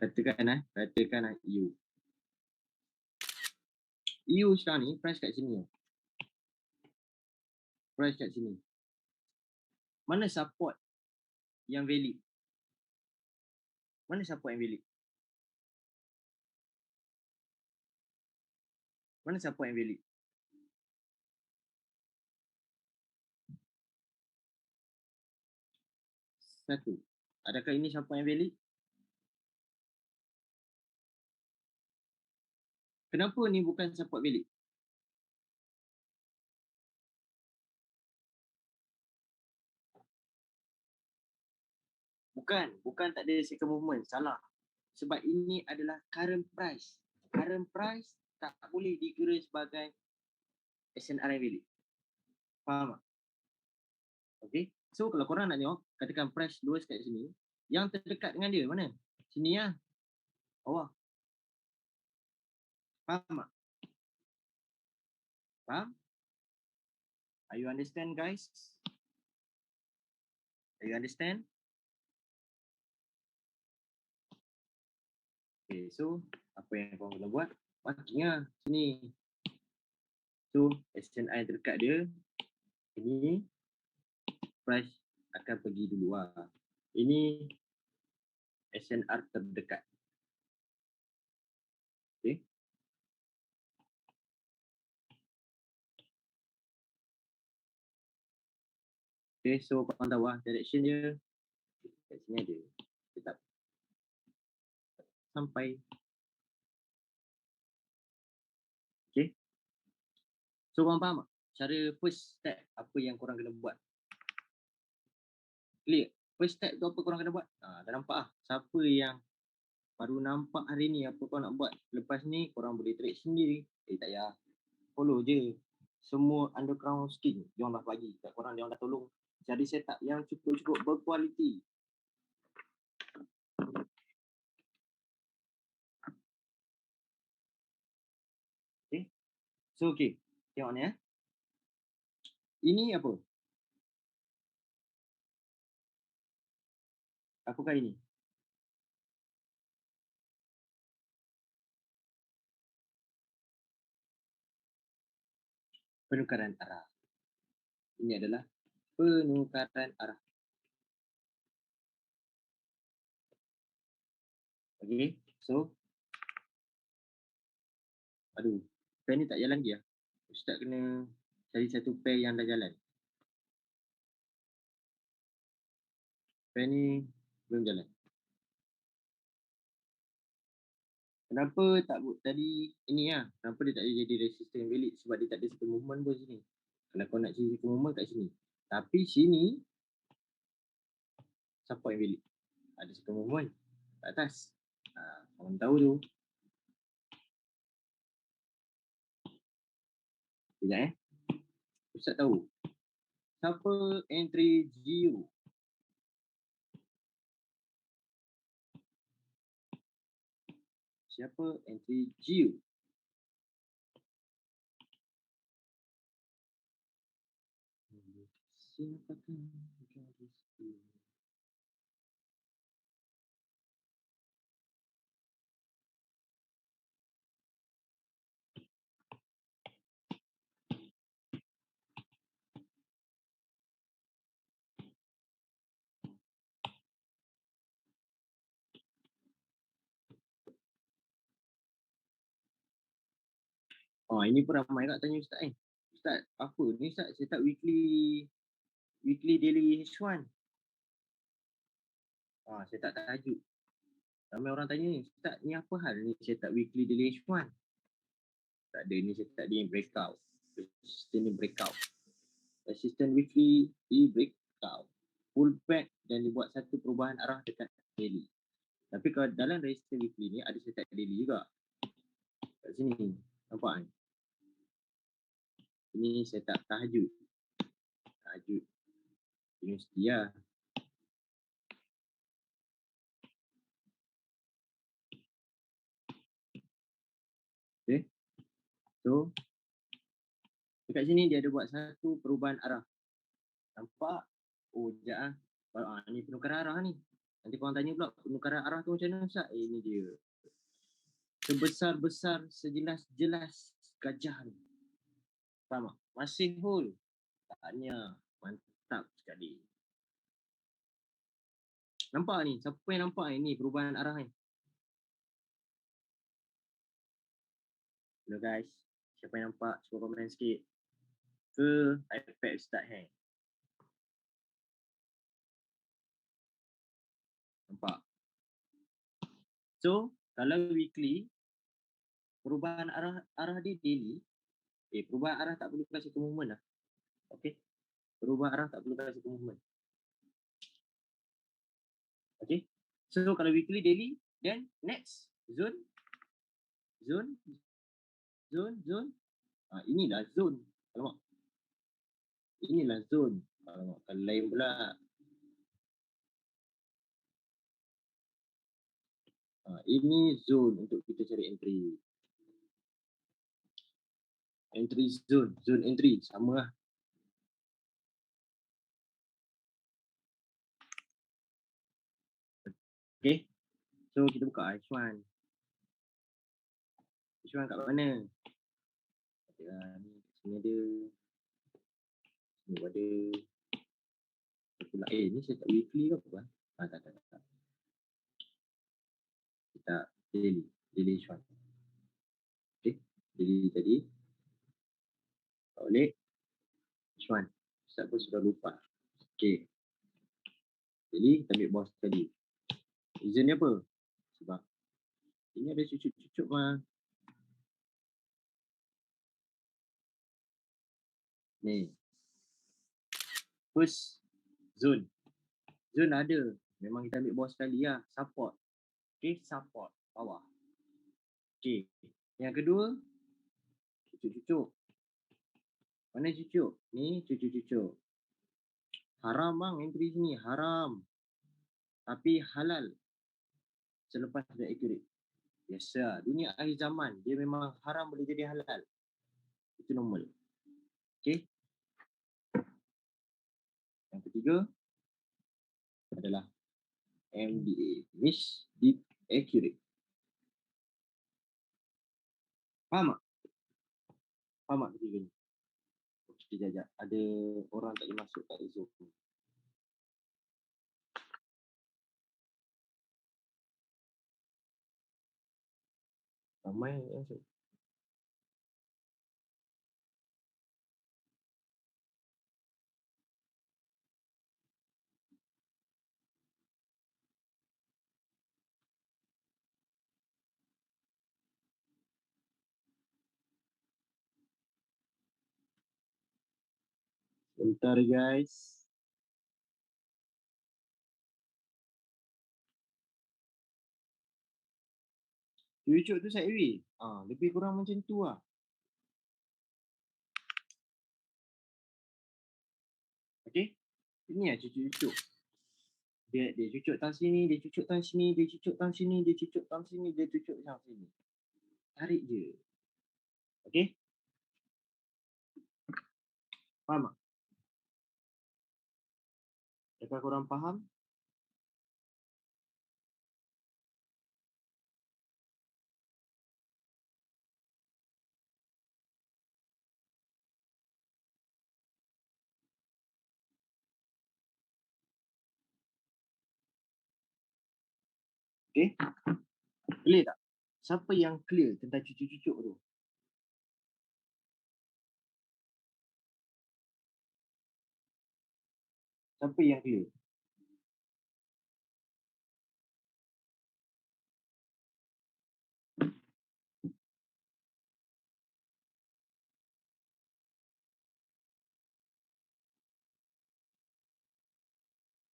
Katakan you. You sekarang ni price kat sini. Price kat sini. Mana support yang valid? Mana support yang valid? Mana support yang valid? Satu. Adakah ini support yang valid? Kenapa ni bukan support valid? Bukan tak ada second movement. Salah. Sebab ini adalah current price. Current price tak boleh dikira sebagai SNR yang valid. Faham tak? Okay. So kalau korang nak tengok, katakan price lowest kat sini, yang terdekat dengan dia mana? Sini lah. Bawah. Faham tak? Faham? Are you understand, guys? Are you understand? Okay, so apa yang korang kena buat? Marking lah sini. So SNI terdekat dia, ini price akan pergi dulu lah. Ini SNR terdekat. Okay. Okay, so korang tahu lah direction dia. Kat sini ada. Tetap. Sampai. Okay. So korang faham tak? Cara first step apa yang korang kena buat? Clear? First step tu apa korang kena buat? Dah nampak lah. Siapa yang baru nampak hari ni apa korang nak buat. Lepas ni korang boleh trade sendiri. Tak payah. Follow je. Semua underground skin diorang dah bagi kat korang, diorang dah tolong cari setup yang cukup-cukup berkualiti. Okay. So okay, tengok ni ini apa? Apakah ini? Penukaran arah. Ini adalah penukaran arah. Okay, so aduh, pair ni tak jalan lagi lah. Ustaz kena cari satu pair yang dah jalan. Pair ni belum jalan. Kenapa tak buat tadi ini lah? Kenapa dia tak jadi resistant valid? Sebab dia tak ada satu movement pun sini. Kalau kau nak cari satu movement kat sini. Tapi sini support yang valid. Ada satu movement kat atas. Korang tahu tu. Sekejap Ustaz tahu. Siapa entry GU? Siapa entry GU? Siapakah gadisku? Ini pun ramai kat tanya Ustaz Ustaz, apa ni Ustaz? Saya tak weekly daily H1. Saya tak tajuk. Ramai orang tanya ni, Ustaz ni apa hal ni saya tak weekly daily H1? Tak ada ni, saya tak ada breakout. Resistant ni breakout. Resistant weekly di breakout. Pullback dan dibuat satu perubahan arah dekat daily. Tapi kalau dalam resistant weekly ni ada setup daily juga. Kat sini. Nampak kan? Ini saya tak tahajud. Tahajud. Universiti lah. Okay. So, dekat sini dia ada buat satu perubahan arah. Nampak? Oh, sekejap lah. Ni penukaran arah ni. Nanti korang tanya pula, penukaran arah tu macam mana Ustaz? Ini dia. Sebesar-besar, sejelas-jelas gajah ni. Faham tak? Masih whole. Taknya. Mantap sekali. Nampak ni? Siapa yang nampak ni perubahan arah ni? Hello guys. Siapa yang nampak? Cuba komen sikit. Ke iPad start hang? Nampak? So, kalau weekly, perubahan arah dia daily. Perubahan arah tak perlu kasih ke movement lah. Okay? Perubahan arah tak perlu kasih ke movement. Okay? So, kalau weekly, daily, then next, zone. Inilah zone. Alamak. Inilah zone. Alamak, kalau lain pula. Ini zone untuk kita cari entry. Entry zone. Zone entry. Sama lah. Okay. So, kita buka H1. H1 kat mana? Ni, sini ada. Sini ada. Ni saya tak weekly ke apa? Tak. Kita daily. Daily H1. Okay. Daily tadi. Tak boleh. H1. Ustaz pun sudah lupa. Okay. Jadi, kita ambil bawah tadi. Reason ni apa? Sebab ini ada cucuk-cucuk mah. Ni. First zone. Zone ada. Memang kita ambil bawah sekali lah. Support. Okay, support. Bawah. Okay. Yang kedua, cucuk-cucuk. Mana cucuk? Ni cucuk-cucuk. Haram bang entry sini. Haram. Tapi halal. Selepas dia accurate. Biasa. Dunia akhir zaman. Dia memang haram boleh jadi halal. Itu normal. Okay. Yang ketiga adalah MDA. Miss Deep Accurate. Faham tak? Faham tak ketiga ni? Okay, jajak. Ada orang tak boleh masuk kat Zoom. Ramai yang masuk. Bentar guys. Cucuk tu sideway. Lebih kurang macam tu lah. Okay. Ini lah cucuk-cucuk. Dia cucuk tang sini, dia cucuk tang sini, dia cucuk tang sini, dia cucuk tang sini, dia cucuk tang sini. Tarik je. Okay. Faham tak? Adakah korang faham? Okay. Clear tak? Siapa yang clear tentang cucuk-cucuk tu? Siapa yang clear?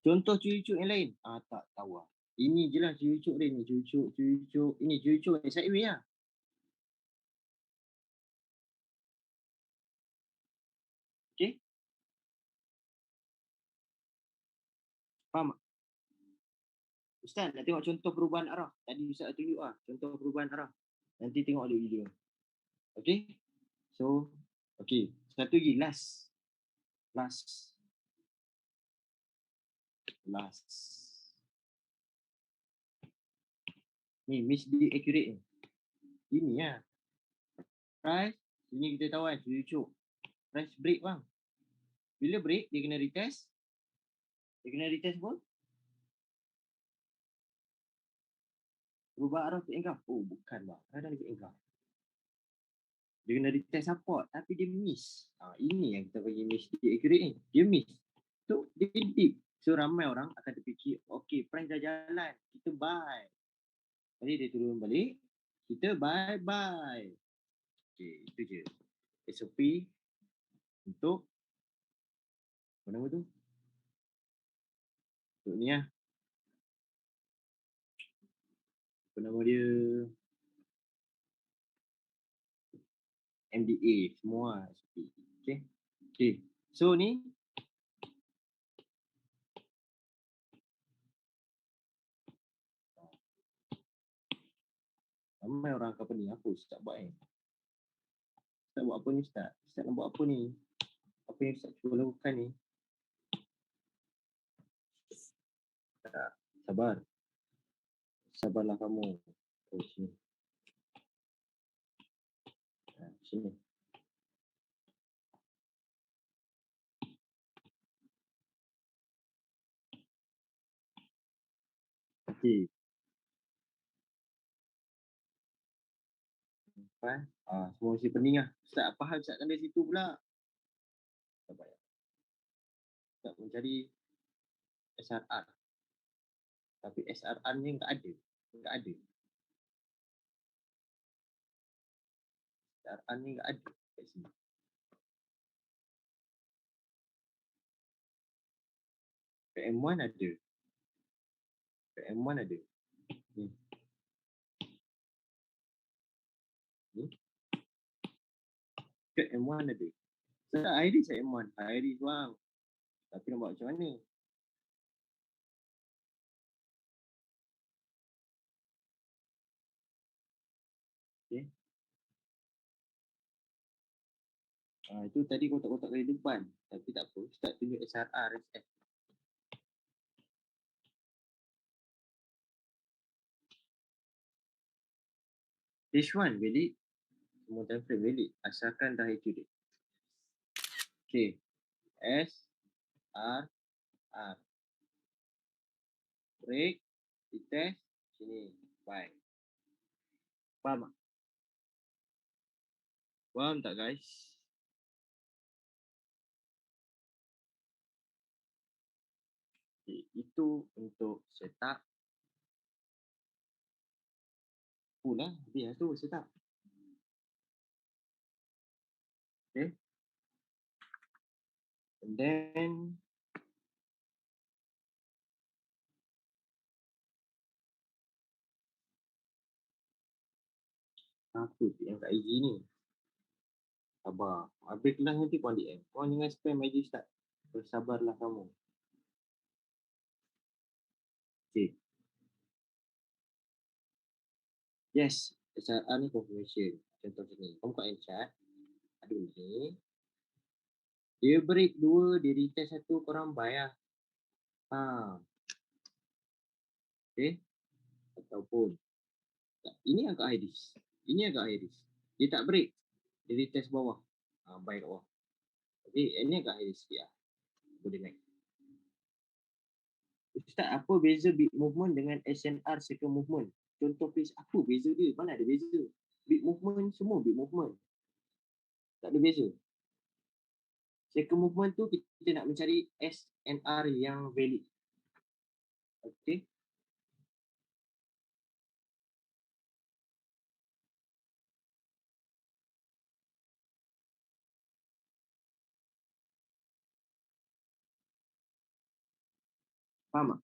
Contoh cucuk yang lain? Tak tahu lah. Ini je lah cucuk dia ni. Cucuk. Ini cucuk yang sideway lah. Faham tak? Ustaz nak tengok contoh perubahan arah. Tadi Ustaz tunjuk contoh perubahan arah. Nanti tengok ada video. Okay. So, okay. Satu lagi, last. Ni, miss be accurate ni. Ini lah. Price, sini kita tahu kan, cucuk. Price break bang. Bila break, dia kena retest. Dia kena retest pun. Perubahan arah untuk engkau. Oh, bukan bang. Ada lagi engkau. Dia kena retest support, tapi dia miss. Ini yang kita bagi miss be accurate ni. Dia miss. So, dia dip. So, ramai orang akan terfikir, okay, price dah jalan. Kita buy. Jadi, dia turun balik. Kita buy. Okay, itu je. SOP untuk apa nama tu? Untuk ni lah. Apa nama dia? MDA. Semua SOP. Okay. So, ni ramai orang company apa Ustaz buat Ustaz buat apa ni Ustaz? Ustaz nak buat apa ni? Apa yang Ustaz cuba lakukan ni? Sabar. Sabarlah kamu. Sini. Sini. Okay. Semua mesti pening lah. Ustaz, apa hal Ustaz dari situ pula? Sabar ya. Ustaz mencari SRR. Tapi SRR ni enggak ada. SRR ni enggak ada kat sini. PM1 ada. PM1 ada. Ni. PM1 ada. Ustaz, Iris M1. Iris bang. Tapi nak buat macam mana? Okay. Itu tadi kotak-kotak dari depan. Tapi tak apa. Ustaz tunjuk SRR, SF. H1 valid. Semua time frame valid. Asalkan dah accurate. Okay. S, R, R. Break. Retest. Sini. Buy. Faham tak? Faham tak guys? Okay. Itu untuk setup. Pula. Biar tu setup. Okay. And then apa yang kat IG ni? Sabar. Habis kelas nanti kau DM. Kau jangan spam IG Ustaz. Bersabarlah kamu. Okay. Yes. SRR ni confirmation. Contoh sini. Kau buka chat. Aduh ni. Dia break 2, dia retest 1, korang buy lah. Okay. Ataupun. Ini agak high risk. Dia tak break. Dia retest bawah. Buy kat bawah. Okay. Ini agak high risk lah. Boleh naik. Ustaz, apa beza big movement dengan SNR second movement? Contoh please, apa beza dia? Mana ada beza? Big movement semua big movement. Tak ada beza. Second movement tu kita nak mencari SNR yang valid. Okay. Faham tak?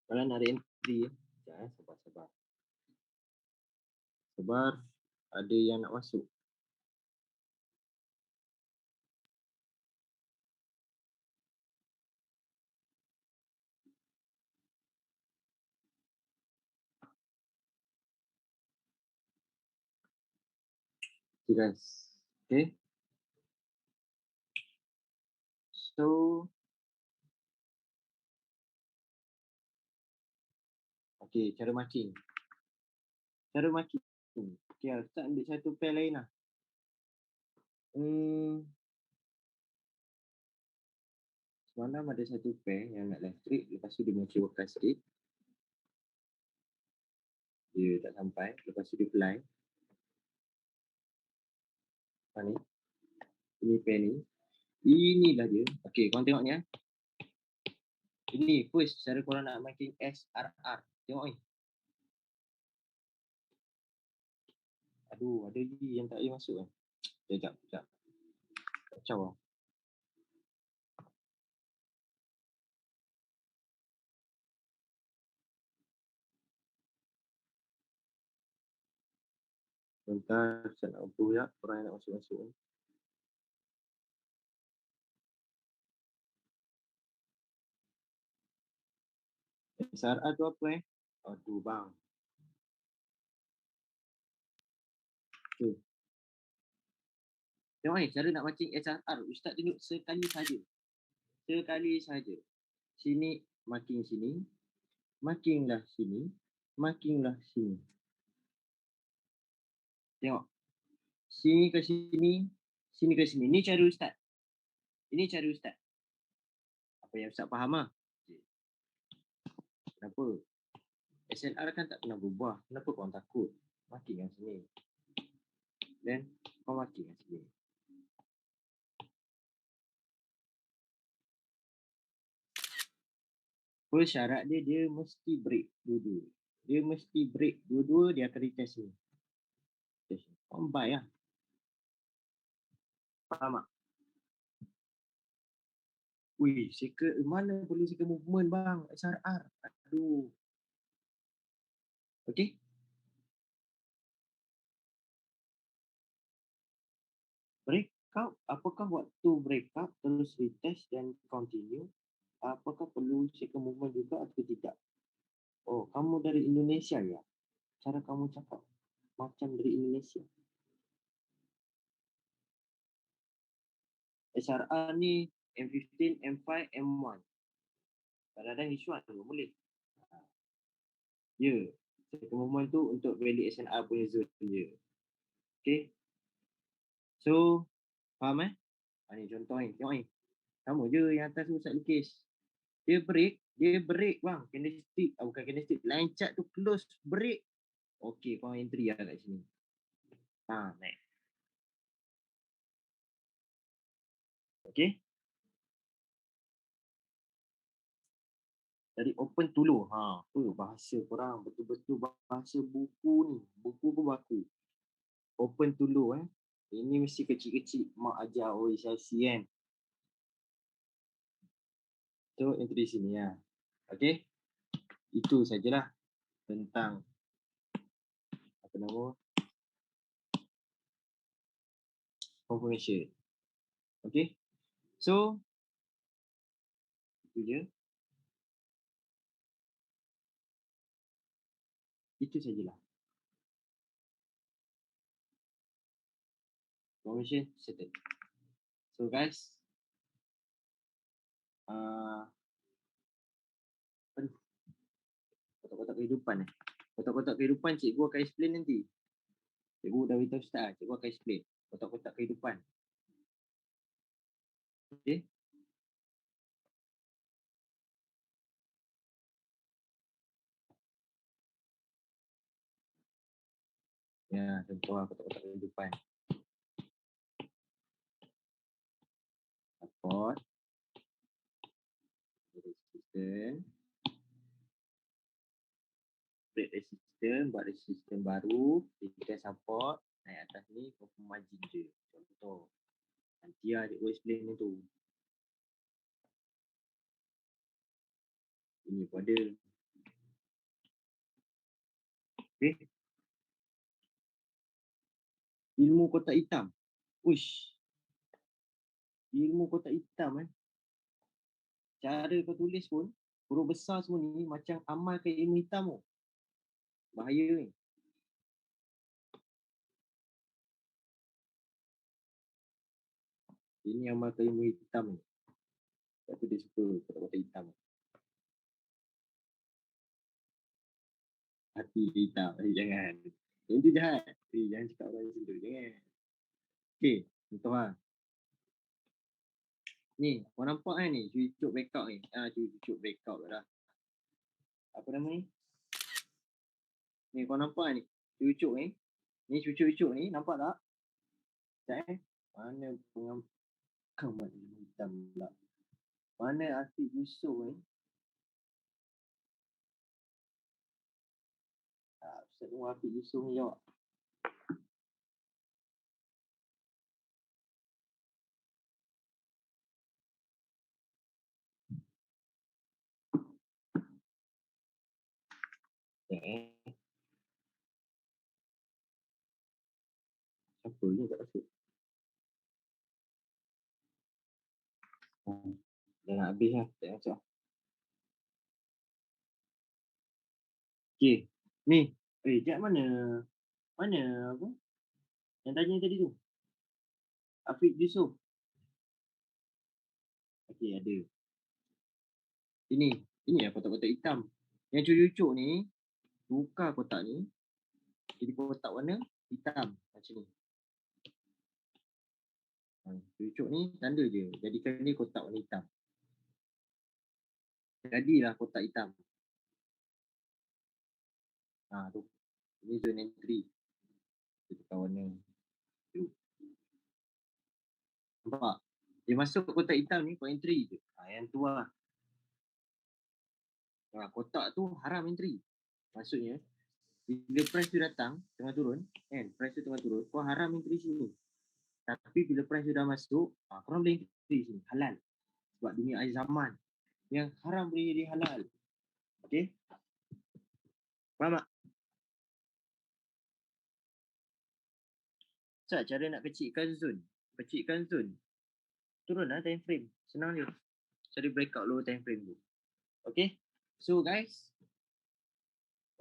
Kalau nak ada entry, sabar. Sabar, ada yang nak masuk. Okay guys. Okay. So, okay, cara marking. Cara marking. Okay, Ustaz ambil satu pair lain lah. Semalam ada satu pair yang nak elektrik, lepas tu dia mengecewakan sikit. Dia tak sampai, lepas tu dia fly. Ni. Ini pair ni. Inilah dia. Okay, korang tengok ni ya. Ini first cara korang nak marking SRR. Tengok ni. Aduh, ada lagi yang tak boleh masuk kan. Sekejap. Kacau lah. Bentar, saya nak upload ya. Korang yang nak masuk-masuk ni. SRR tu apa Aduh bang. Tu. Tengok ni, cara nak marking SRR. Ustaz tunjuk sekali saja. Sekali saja. Sini, marking sini. Markinglah sini. Markinglah sini. Tengok. Sini ke sini. Sini ke sini. Ini cara Ustaz. Ini cara Ustaz. Apa yang Ustaz faham lah. Kenapa? SLR kan tak pernah berubah. Kenapa korang takut? Marking yang sini. Then, kau marking yang sini. First syarat dia, dia mesti break dua-dua. Dia mesti break dua-dua, dia akan retest ni. Kau buy lah. Faham tak? Wih, secret mana boleh secret movement bang? SRR. Aduh. Okay? Break out. Apakah waktu break out terus retest dan continue? Apakah perlu secret movement juga atau tidak? Oh, kamu dari Indonesia ya? Cara kamu cakap macam dari Indonesia. SRR ni M15, M5, M1. Kadang-kadang H1 tu boleh. Ya. Secret movement tu untuk valid SNR punya zone je. Okay. So, faham ni contoh ni. Tengok ni. Sama je yang atas tu Ustaz lukis. Dia break bang. Candlestick, bukan candlestick. Line chart tu close, break. Okay, kau entry lah kat sini. Naik. Okay. Dari open dulu. Apa bahasa korang? Betul-betul bahasa buku ni. Buku pun baku. Open dulu Ini mesti kecil-kecil. Mak ajar OSIC kan. So, entry sini ya. Okay. Itu sajalah tentang apa nama confirmation. Okay. So, itu je. Itu sajalah. Confirmation settled. So guys, kotak-kotak kehidupan Kotak-kotak kehidupan cikgu akan explain nanti. Cikgu dah beritahu Ustaz, cikgu akan explain. Kotak-kotak kehidupan. Okay. Ya, contoh kotak-kotak kehidupan. Support. Resistance. Break resistance, buat resistance baru. Kita support. Naik atas ni, confirm margin je. Contoh. Nanti lah cikgu explain ni tu. Ini pun ada. Okay. Ilmu kotak hitam. Uish. Ilmu kotak hitam Cara kau tulis pun, huruf besar semua ni macam amalkan ilmu hitam tu. Bahaya ni. Ini yang pakai ilmu hitam ni. Sebab tu dia suka kotak-kotak hitam. Hati dia hitam. Jangan. Yang tu jahat. Jangan cakap orang macam tu. Jangan. Okay. Contoh lah. Ni. Kau nampak kan ni. Cucuk breakout ni. Cucuk breakout dah. Apa nama ni? Ni kau nampak ni. Cucuk ni. Ni cucuk-cucuk ni. Nampak tak? Sekejap Mana pengamat ilmu hitam pula. Mana Afiq Yusof ni? Ustaz Umar Afiq Yusof ni jawab. Siapa ni tak masuk? Dah nak habis lah. Tak masuk. Okay. Ni. Sekejap mana? Mana apa? Yang tanya tadi tu. Afiq Yusof. Okay, ada. Ini. Ini lah kotak-kotak hitam. Yang cucuk ni, tukar kotak ni. Jadi kotak warna hitam. Macam ni. Cucuk ni tanda je. Jadikan ni kotak warna hitam. Jadilah kotak hitam. Tu. Ini zone entry. Kita tukar warna. Nampak? Dia masuk kotak hitam ni, kau entry je. Yang tu lah. Kotak tu haram entry. Maksudnya, bila price tu datang, tengah turun, kan? Price tu tengah turun, kau haram entry sini. Tapi bila price tu dah masuk, korang boleh entry sini. Halal. Sebab dunia akhir zaman. Yang haram boleh jadi halal. Okay? Faham tak? Ustaz, cara nak kecilkan zone. Kecilkan zone. Turun lah time frame. Senang je. Cari breakout low time frame tu. Okay? So guys.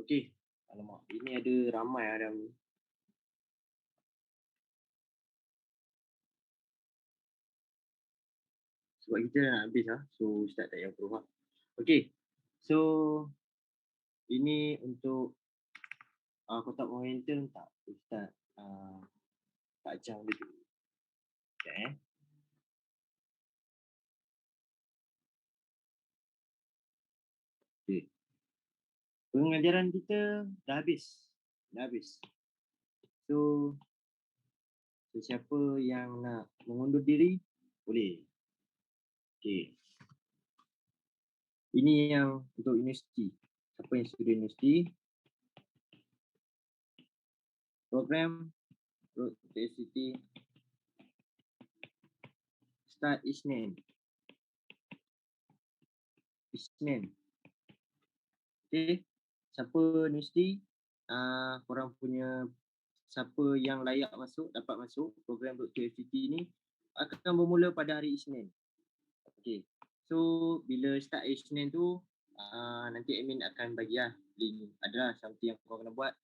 Okay. Alamak. Ini ada ramai dalam ni. Sebab kita dah nak habis lah. So Ustaz tak payah perlu. Okay. So. Ini untuk. Kotak momentum tak? Ustaz. Tak jam dulu. Okay. Okay. Pengajaran kita dah habis. Dah habis. So, sesiapa yang nak mengundur diri, boleh. Okay. Ini yang untuk universiti. Siapa yang sudah universiti. Program Road to FCT start Isnin. Okay. Siapa universiti, korang punya siapa yang layak masuk, dapat masuk program Road to FCT ni akan bermula pada hari Isnin. Okay. So, bila start Isnin tu, nanti admin akan bagi lah link. Adalah something yang korang kena buat.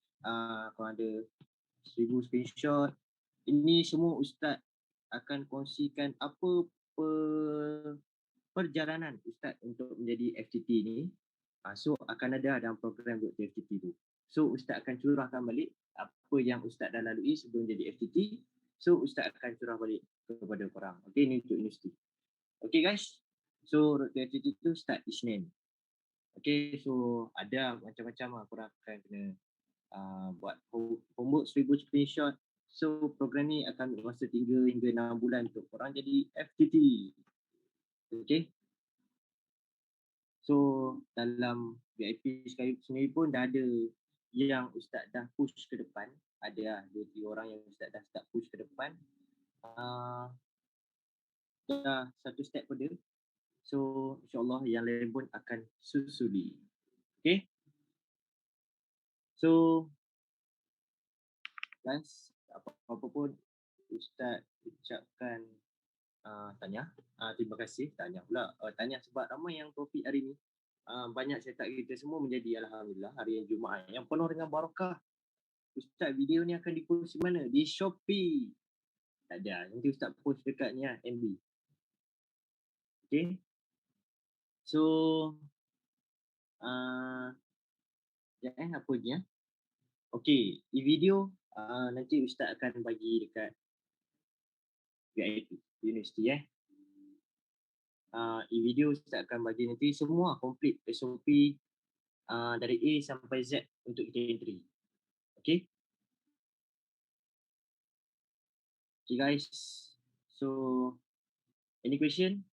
Korang ada 1000 screenshot. Ini semua Ustaz akan kongsikan apa perjalanan Ustaz untuk menjadi FTT ni. So akan ada dalam program untuk FTT tu. So Ustaz akan curahkan balik apa yang Ustaz dah lalui sebelum jadi FTT. So Ustaz akan curah balik kepada korang. Okay, ni untuk universiti. Okay guys. So road to FTT tu start Isnin. Okay, so ada macam-macam lah korang akan kena buat homework 1000 screenshot. So program ni akan masa 3 hingga 6 bulan untuk korang jadi FTT. Okay. So dalam VIP sendiri pun dah ada yang Ustaz dah push ke depan. Ada lah 2-3 orang yang Ustaz dah start push ke depan. Dah satu step pada. So insyaAllah yang lain pun akan susuli. Okay. So guys, apa-apa pun Ustaz ucapkan tanya. Terima kasih. Tanya pula. Tanya sebab ramai yang topik hari ni. Banyak cetak kita semua menjadi Alhamdulillah hari yang Jumaat yang penuh dengan barakah. Ustaz, video ni akan dipost di mana? Di Shopee. Tak ada. Nanti Ustaz post dekat ni lah, MB. Okay. So, apa ni? Okay, e-video nanti Ustaz akan bagi dekat VIP Universiti e-video Ustaz akan bagi nanti semua complete SOP dari A sampai Z untuk kita entry. Okay? Okay guys. So, any question?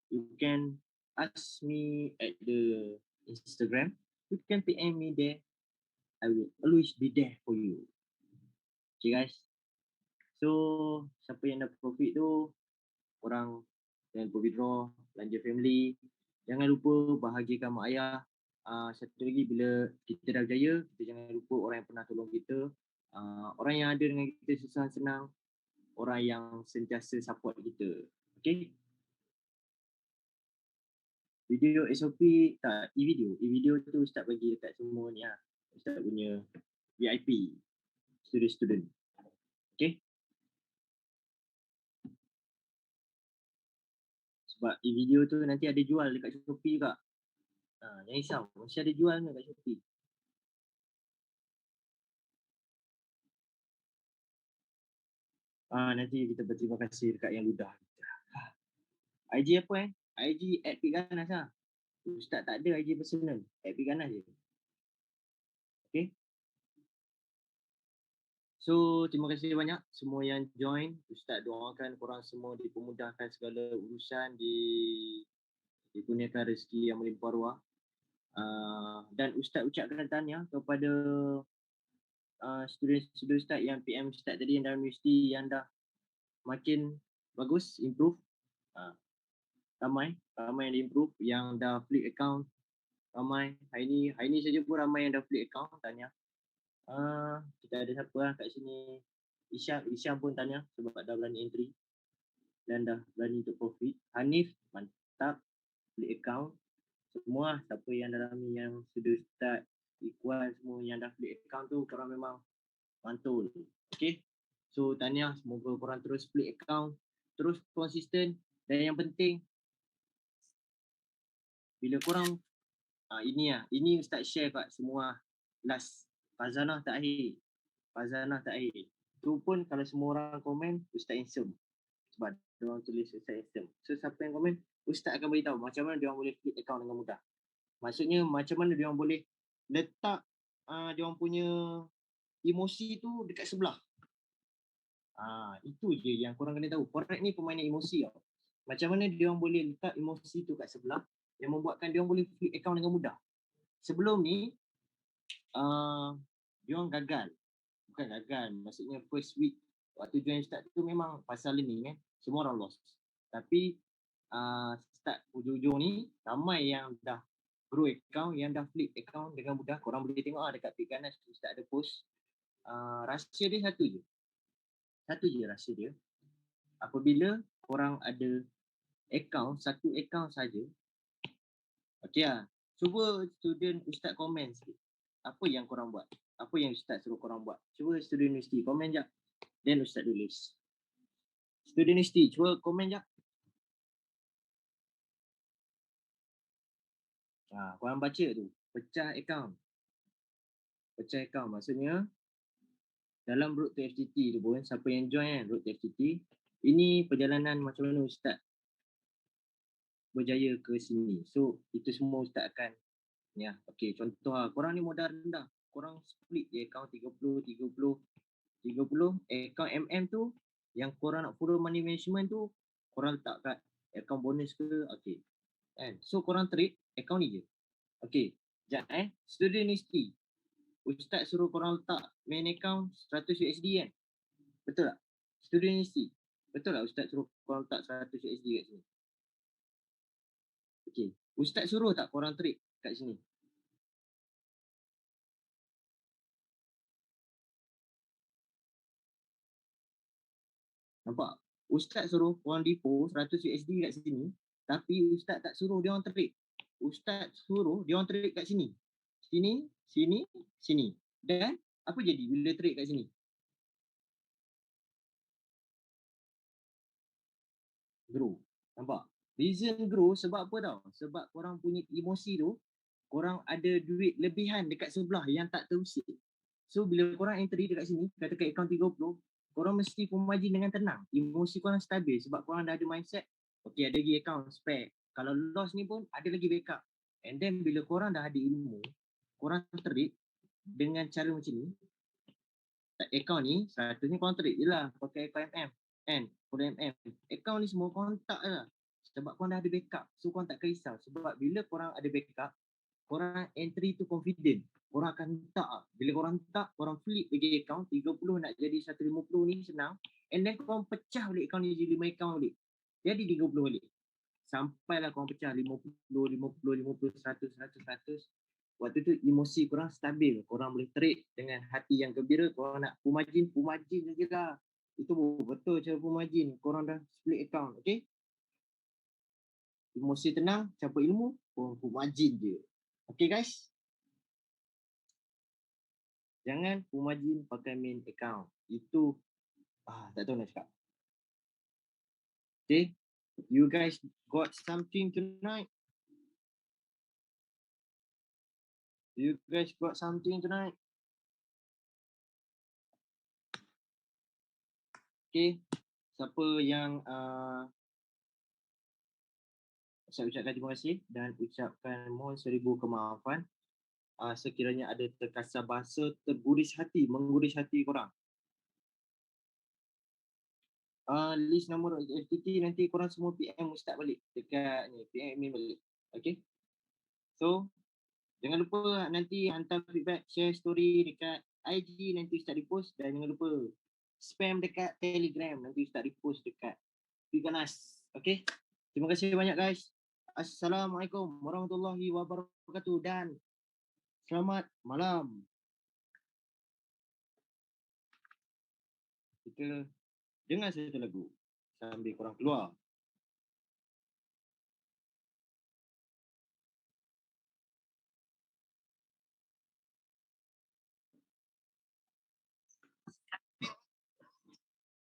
You can ask me at the Instagram. You can PM me there. I will always be there for you. Okay guys. So, siapa yang dah profit tu, korang jangan lupa withdraw, belanja family. Jangan lupa bahagikan mak ayah. Satu lagi, bila kita dah berjaya, kita jangan lupa orang yang pernah tolong kita. Orang yang ada dengan kita susah senang. Orang yang sentiasa support kita. Okay? Video SOP, tak, e-video. E-video tu Ustaz bagi dekat semua ni lah. Ustaz punya VIP. Student-student. Okay? Sebab e-video tu nanti ada jual dekat Shopee juga. Jangan risau. Mesti ada jual dekat Shopee. Nanti kita berterima kasih dekat yang ludah. IG apa IG @pikganas lah. Ustaz tak ada IG personal. @pikganas je. Okay? So, terima kasih banyak semua yang join. Ustaz doakan korang semua dipermudahkan segala urusan, dikurniakan rezeki yang melimpah ruah. Dan Ustaz ucapkan tahniah kepada student-student Ustaz yang PM Ustaz tadi yang dalam universiti yang dah makin bagus, improve. Ramai yang improve, yang dah flip account. Ramai. Hari ni saja pun ramai yang dah flip account. Tahniah. Kita ada siapa lah kat sini. Isyam pun tahniah sebab dah berani entry dan dah berani untuk profit. Hanif, mantap, flip account. Semua siapa yang dalam ni yang sudah start, Ikhwan semua yang dah flip account tu, korang memang mantul. Okay. So tahniah, semoga korang terus flip account, terus konsisten. Dan yang penting, bila korang ini Ustaz share kat semua last Fazanah tak akhir. Tu pun kalau semua orang komen, Ustaz handsome. Sebab dia orang tulis Ustaz handsome. So siapa yang komen, Ustaz akan beritahu macam mana dia orang boleh flip account dengan mudah. Maksudnya macam mana dia orang boleh letak dia orang punya emosi tu dekat sebelah. Itu je yang korang kena tahu. Korang ni pemain emosi tau. Macam mana dia orang boleh letak emosi tu kat sebelah yang membuatkan dia orang boleh flip account dengan mudah. Sebelum ni dia orang gagal. Bukan gagal, maksudnya first week waktu join start tu memang pasal learning semua orang lost. Tapi start hujung-hujung ni ramai yang dah grow account, yang dah flip account dengan mudah. Korang boleh tengok dekat Pikganas Ustaz ada post. Rahsia dia satu je rahsia dia. Apabila korang ada satu account saja. Okey lah. Cuba student Ustaz komen sikit. Apa yang korang buat? Apa yang Ustaz suruh korang buat? Cuba student universiti komen jap. Then Ustaz tulis. Student universiti, cuba komen jap. Korang baca tu. Pecah account maksudnya dalam road to FTT tu pun, siapa yang join road to FTT, ini perjalanan macam mana Ustaz berjaya ke sini. So, itu semua Ustaz akan okay, contoh korang ni modal rendah. Korang split je account 30, account MM tu yang korang nak follow money management tu, korang letak kat account bonus ke, okay. So, korang trade account ni je. Okay, sekejap student university. Ustaz suruh korang letak main account 100 USD kan? Betul tak? Student university. Betul tak Ustaz suruh korang letak 100 USD kat sini? Okay. Ustaz suruh tak korang trade kat sini? Nampak? Ustaz suruh korang depo 100 USD kat sini, tapi Ustaz tak suruh dia orang trade. Ustaz suruh dia orang trade kat sini. Sini. Dan apa jadi bila trade kat sini? grow. Nampak? Reason grow sebab apa tau? Sebab korang punya emosi tu, korang ada duit lebihan dekat sebelah yang tak terusik. So bila korang entry dekat sini, katakan account 30, korang mesti full margin dengan tenang. Emosi korang stabil sebab korang dah ada mindset, okay ada lagi account spare. Kalau loss ni pun ada lagi backup. And then bila korang dah ada ilmu, korang trade dengan cara macam ni, account ni seratusnya korang trade je lah pakai account MM kan, kode MM. Account ni semua korang tak lah sebab korang dah ada backup. So korang tak risau sebab bila korang ada backup, korang entry tu confident. Korang akan letak lah. Bila korang letak, korang flip lagi account 30 nak jadi 150 ni senang. And then korang pecah balik account ni jadi 5 account balik. Jadi 30 balik. Sampailah korang pecah 50, 50, 50, 100, 100, 100. Waktu tu emosi korang stabil. Korang boleh trade dengan hati yang gembira. Korang nak full margin saja lah. Itu betul cara full margin. Korang dah split account, okay? Emosi tenang, campur ilmu, korang full margin je. Okay guys? Jangan full margin pakai main account. Itu tak tahu nak cakap. Okay? You guys got something tonight? You guys got something tonight? Okay? Siapa yang saya ucapkan terima kasih dan ucapkan mohon 1000 kemaafan sekiranya ada terkasar bahasa terguris hati, mengguris hati korang. List nombor FTT nanti korang semua PM Ustaz balik dekat ni, PM admin balik. Okay? So, jangan lupa nanti hantar feedback, share story dekat IG, nanti Ustaz repost. Dan jangan lupa spam dekat Telegram, nanti Ustaz repost dekat Piganas. Okay? Terima kasih banyak guys. Assalamualaikum warahmatullahi wabarakatuh dan selamat malam. Kita dengar satu lagu sambil korang keluar.